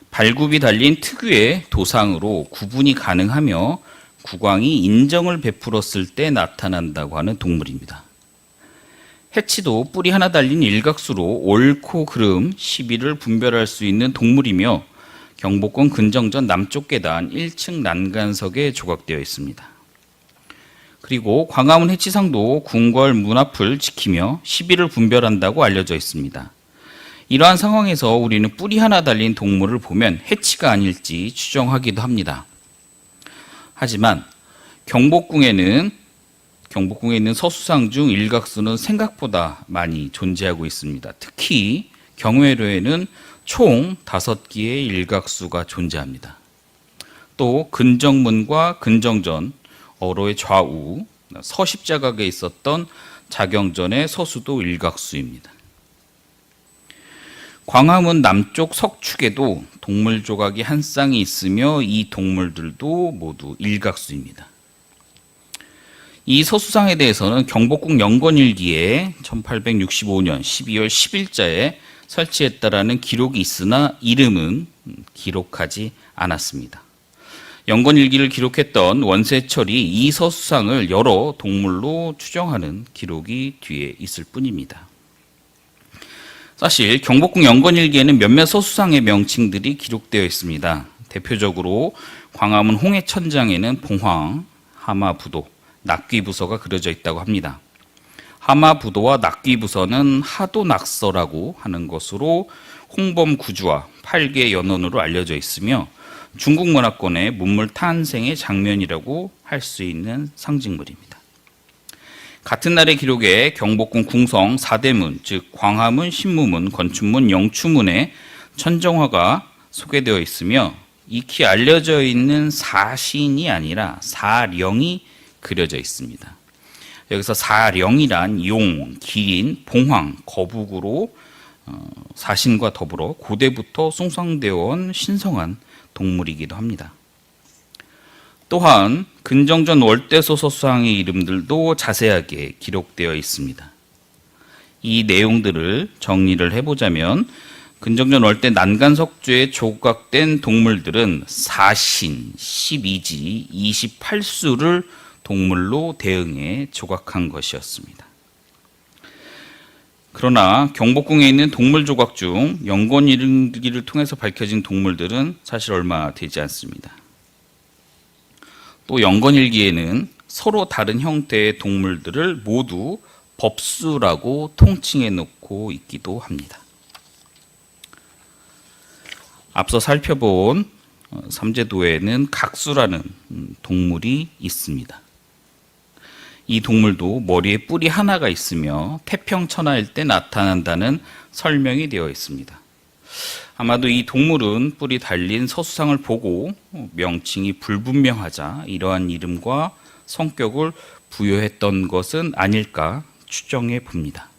발굽이 달린 특유의 도상으로 구분이 가능하며 국왕이 인정을 베풀었을 때 나타난다고 하는 동물입니다. 해치도 뿔이 하나 달린 일각수로 옳고 그름, 시비를 분별할 수 있는 동물이며 경복궁 근정전 남쪽 계단 1층 난간석에 조각되어 있습니다. 그리고 광화문 해치상도 궁궐 문 앞을 지키며 시비를 분별한다고 알려져 있습니다. 이러한 상황에서 우리는 뿔이 하나 달린 동물을 보면 해치가 아닐지 추정하기도 합니다. 하지만 경복궁에 있는 서수상 중 일각수는 생각보다 많이 존재하고 있습니다. 특히 경회로에는 총 5개의 일각수가 존재합니다. 또 근정문과 근정전, 어로의 좌우, 서십자각에 있었던 자경전의 서수도 일각수입니다. 광화문 남쪽 석축에도 동물 조각이 한 쌍이 있으며 이 동물들도 모두 일각수입니다. 이 서수상에 대해서는 경복궁 영건일기에 1865년 12월 10일자에 설치했다라는 기록이 있으나 이름은 기록하지 않았습니다. 영건일기를 기록했던 원세철이 이 서수상을 여러 동물로 추정하는 기록이 뒤에 있을 뿐입니다. 사실 경복궁 영건일기에는 몇몇 서수상의 명칭들이 기록되어 있습니다. 대표적으로 광화문 홍해천장에는 봉황, 하마부도, 낙귀부서가 그려져 있다고 합니다. 하마부도와 낙귀부서는 하도낙서라고 하는 것으로 홍범구주와 8개 연원으로 알려져 있으며 중국 문화권의 문물 탄생의 장면이라고 할 수 있는 상징물입니다. 같은 날의 기록에 경복궁 궁성 4대문, 즉 광화문, 신무문, 건춘문, 영추문에 천정화가 소개되어 있으며 익히 알려져 있는 사신이 아니라 사령이 그려져 있습니다. 여기서 사령이란 용, 기린, 봉황, 거북으로 사신과 더불어 고대부터 숭상되어 온 신성한 동물이기도 합니다. 또한 근정전 월대소 서수상의 이름들도 자세하게 기록되어 있습니다. 이 내용들을 정리를 해보자면 근정전 월대 난간석주에 조각된 동물들은 사신, 12지, 28수를 동물로 대응해 조각한 것이었습니다. 그러나 경복궁에 있는 동물 조각 중 영건일기를 통해서 밝혀진 동물들은 사실 얼마 되지 않습니다. 또 영건일기에는 서로 다른 형태의 동물들을 모두 법수라고 통칭해 놓고 있기도 합니다. 앞서 살펴본 삼제도에는 각수라는 동물이 있습니다. 이 동물도 머리에 뿔이 하나가 있으며 태평천하일 때 나타난다는 설명이 되어 있습니다. 아마도 이 동물은 뿔이 달린 서수상을 보고 명칭이 불분명하자 이러한 이름과 성격을 부여했던 것은 아닐까 추정해 봅니다.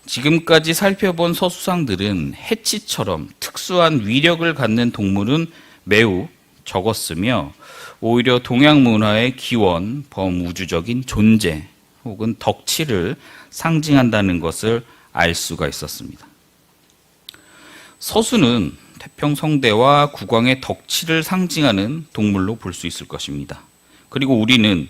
지금까지 살펴본 서수상들은 해치처럼 특수한 위력을 갖는 동물은 매우 적었으며 오히려 동양 문화의 기원, 범우주적인 존재 혹은 덕치를 상징한다는 것을 알 수가 있었습니다. 서수는 태평성대와 국왕의 덕치를 상징하는 동물로 볼 수 있을 것입니다. 그리고 우리는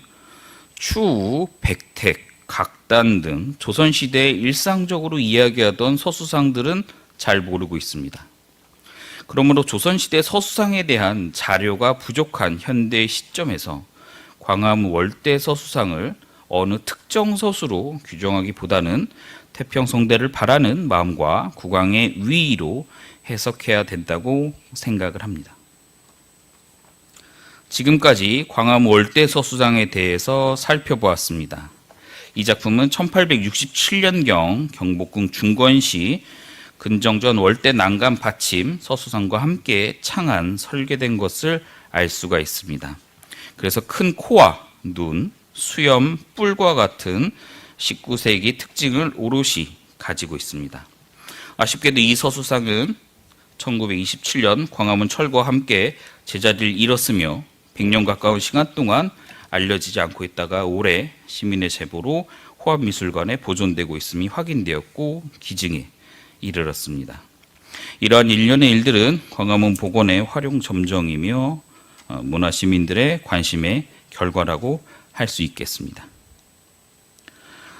추우, 백택, 각단 등 조선시대에 일상적으로 이야기하던 서수상들은 잘 모르고 있습니다. 그러므로 조선시대 서수상에 대한 자료가 부족한 현대 시점에서 광화문 월대 서수상을 어느 특정 서수로 규정하기보다는 태평성대를 바라는 마음과 국왕의 위의로 해석해야 된다고 생각을 합니다. 지금까지 광화문 월대 서수상에 대해서 살펴보았습니다. 이 작품은 1867년경 경복궁 중건시 근정전 월대 난간 받침 서수상과 함께 창안 설계된 것을 알 수가 있습니다. 그래서 큰 코와 눈, 수염, 뿔과 같은 19세기 특징을 오롯이 가지고 있습니다. 아쉽게도 이 서수상은 1927년 광화문 철거와 함께 제자리를 잃었으며 100년 가까운 시간 동안 알려지지 않고 있다가 올해 시민의 제보로 호암미술관에 보존되고 있음이 확인되었고 기증에 이르렀습니다. 이러한 일련의 일들은 광화문 복원의 활용 점정이며 문화 시민들의 관심의 결과라고 할 수 있겠습니다.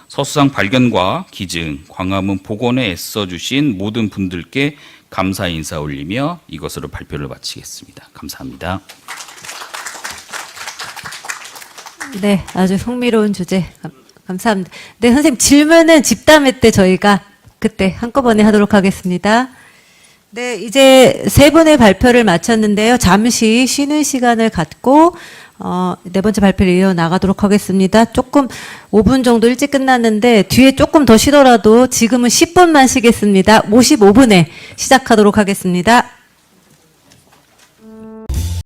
서수상 발견과 기증, 광화문 복원에 애써주신 모든 분들께 감사 인사 올리며 이것으로 발표를 마치겠습니다. 감사합니다. 네, 아주 흥미로운 주제 감사합니다. 네, 선생님 질문은 집담회 때 저희가 그때 한꺼번에 하도록 하겠습니다. 네, 이제 세 분의 발표를 마쳤는데요. 잠시 쉬는 시간을 갖고 네 번째 발표를 이어나가도록 하겠습니다. 조금 5분 정도 일찍 끝났는데 뒤에 조금 더 쉬더라도 지금은 10분만 쉬겠습니다. 55분에 시작하도록 하겠습니다.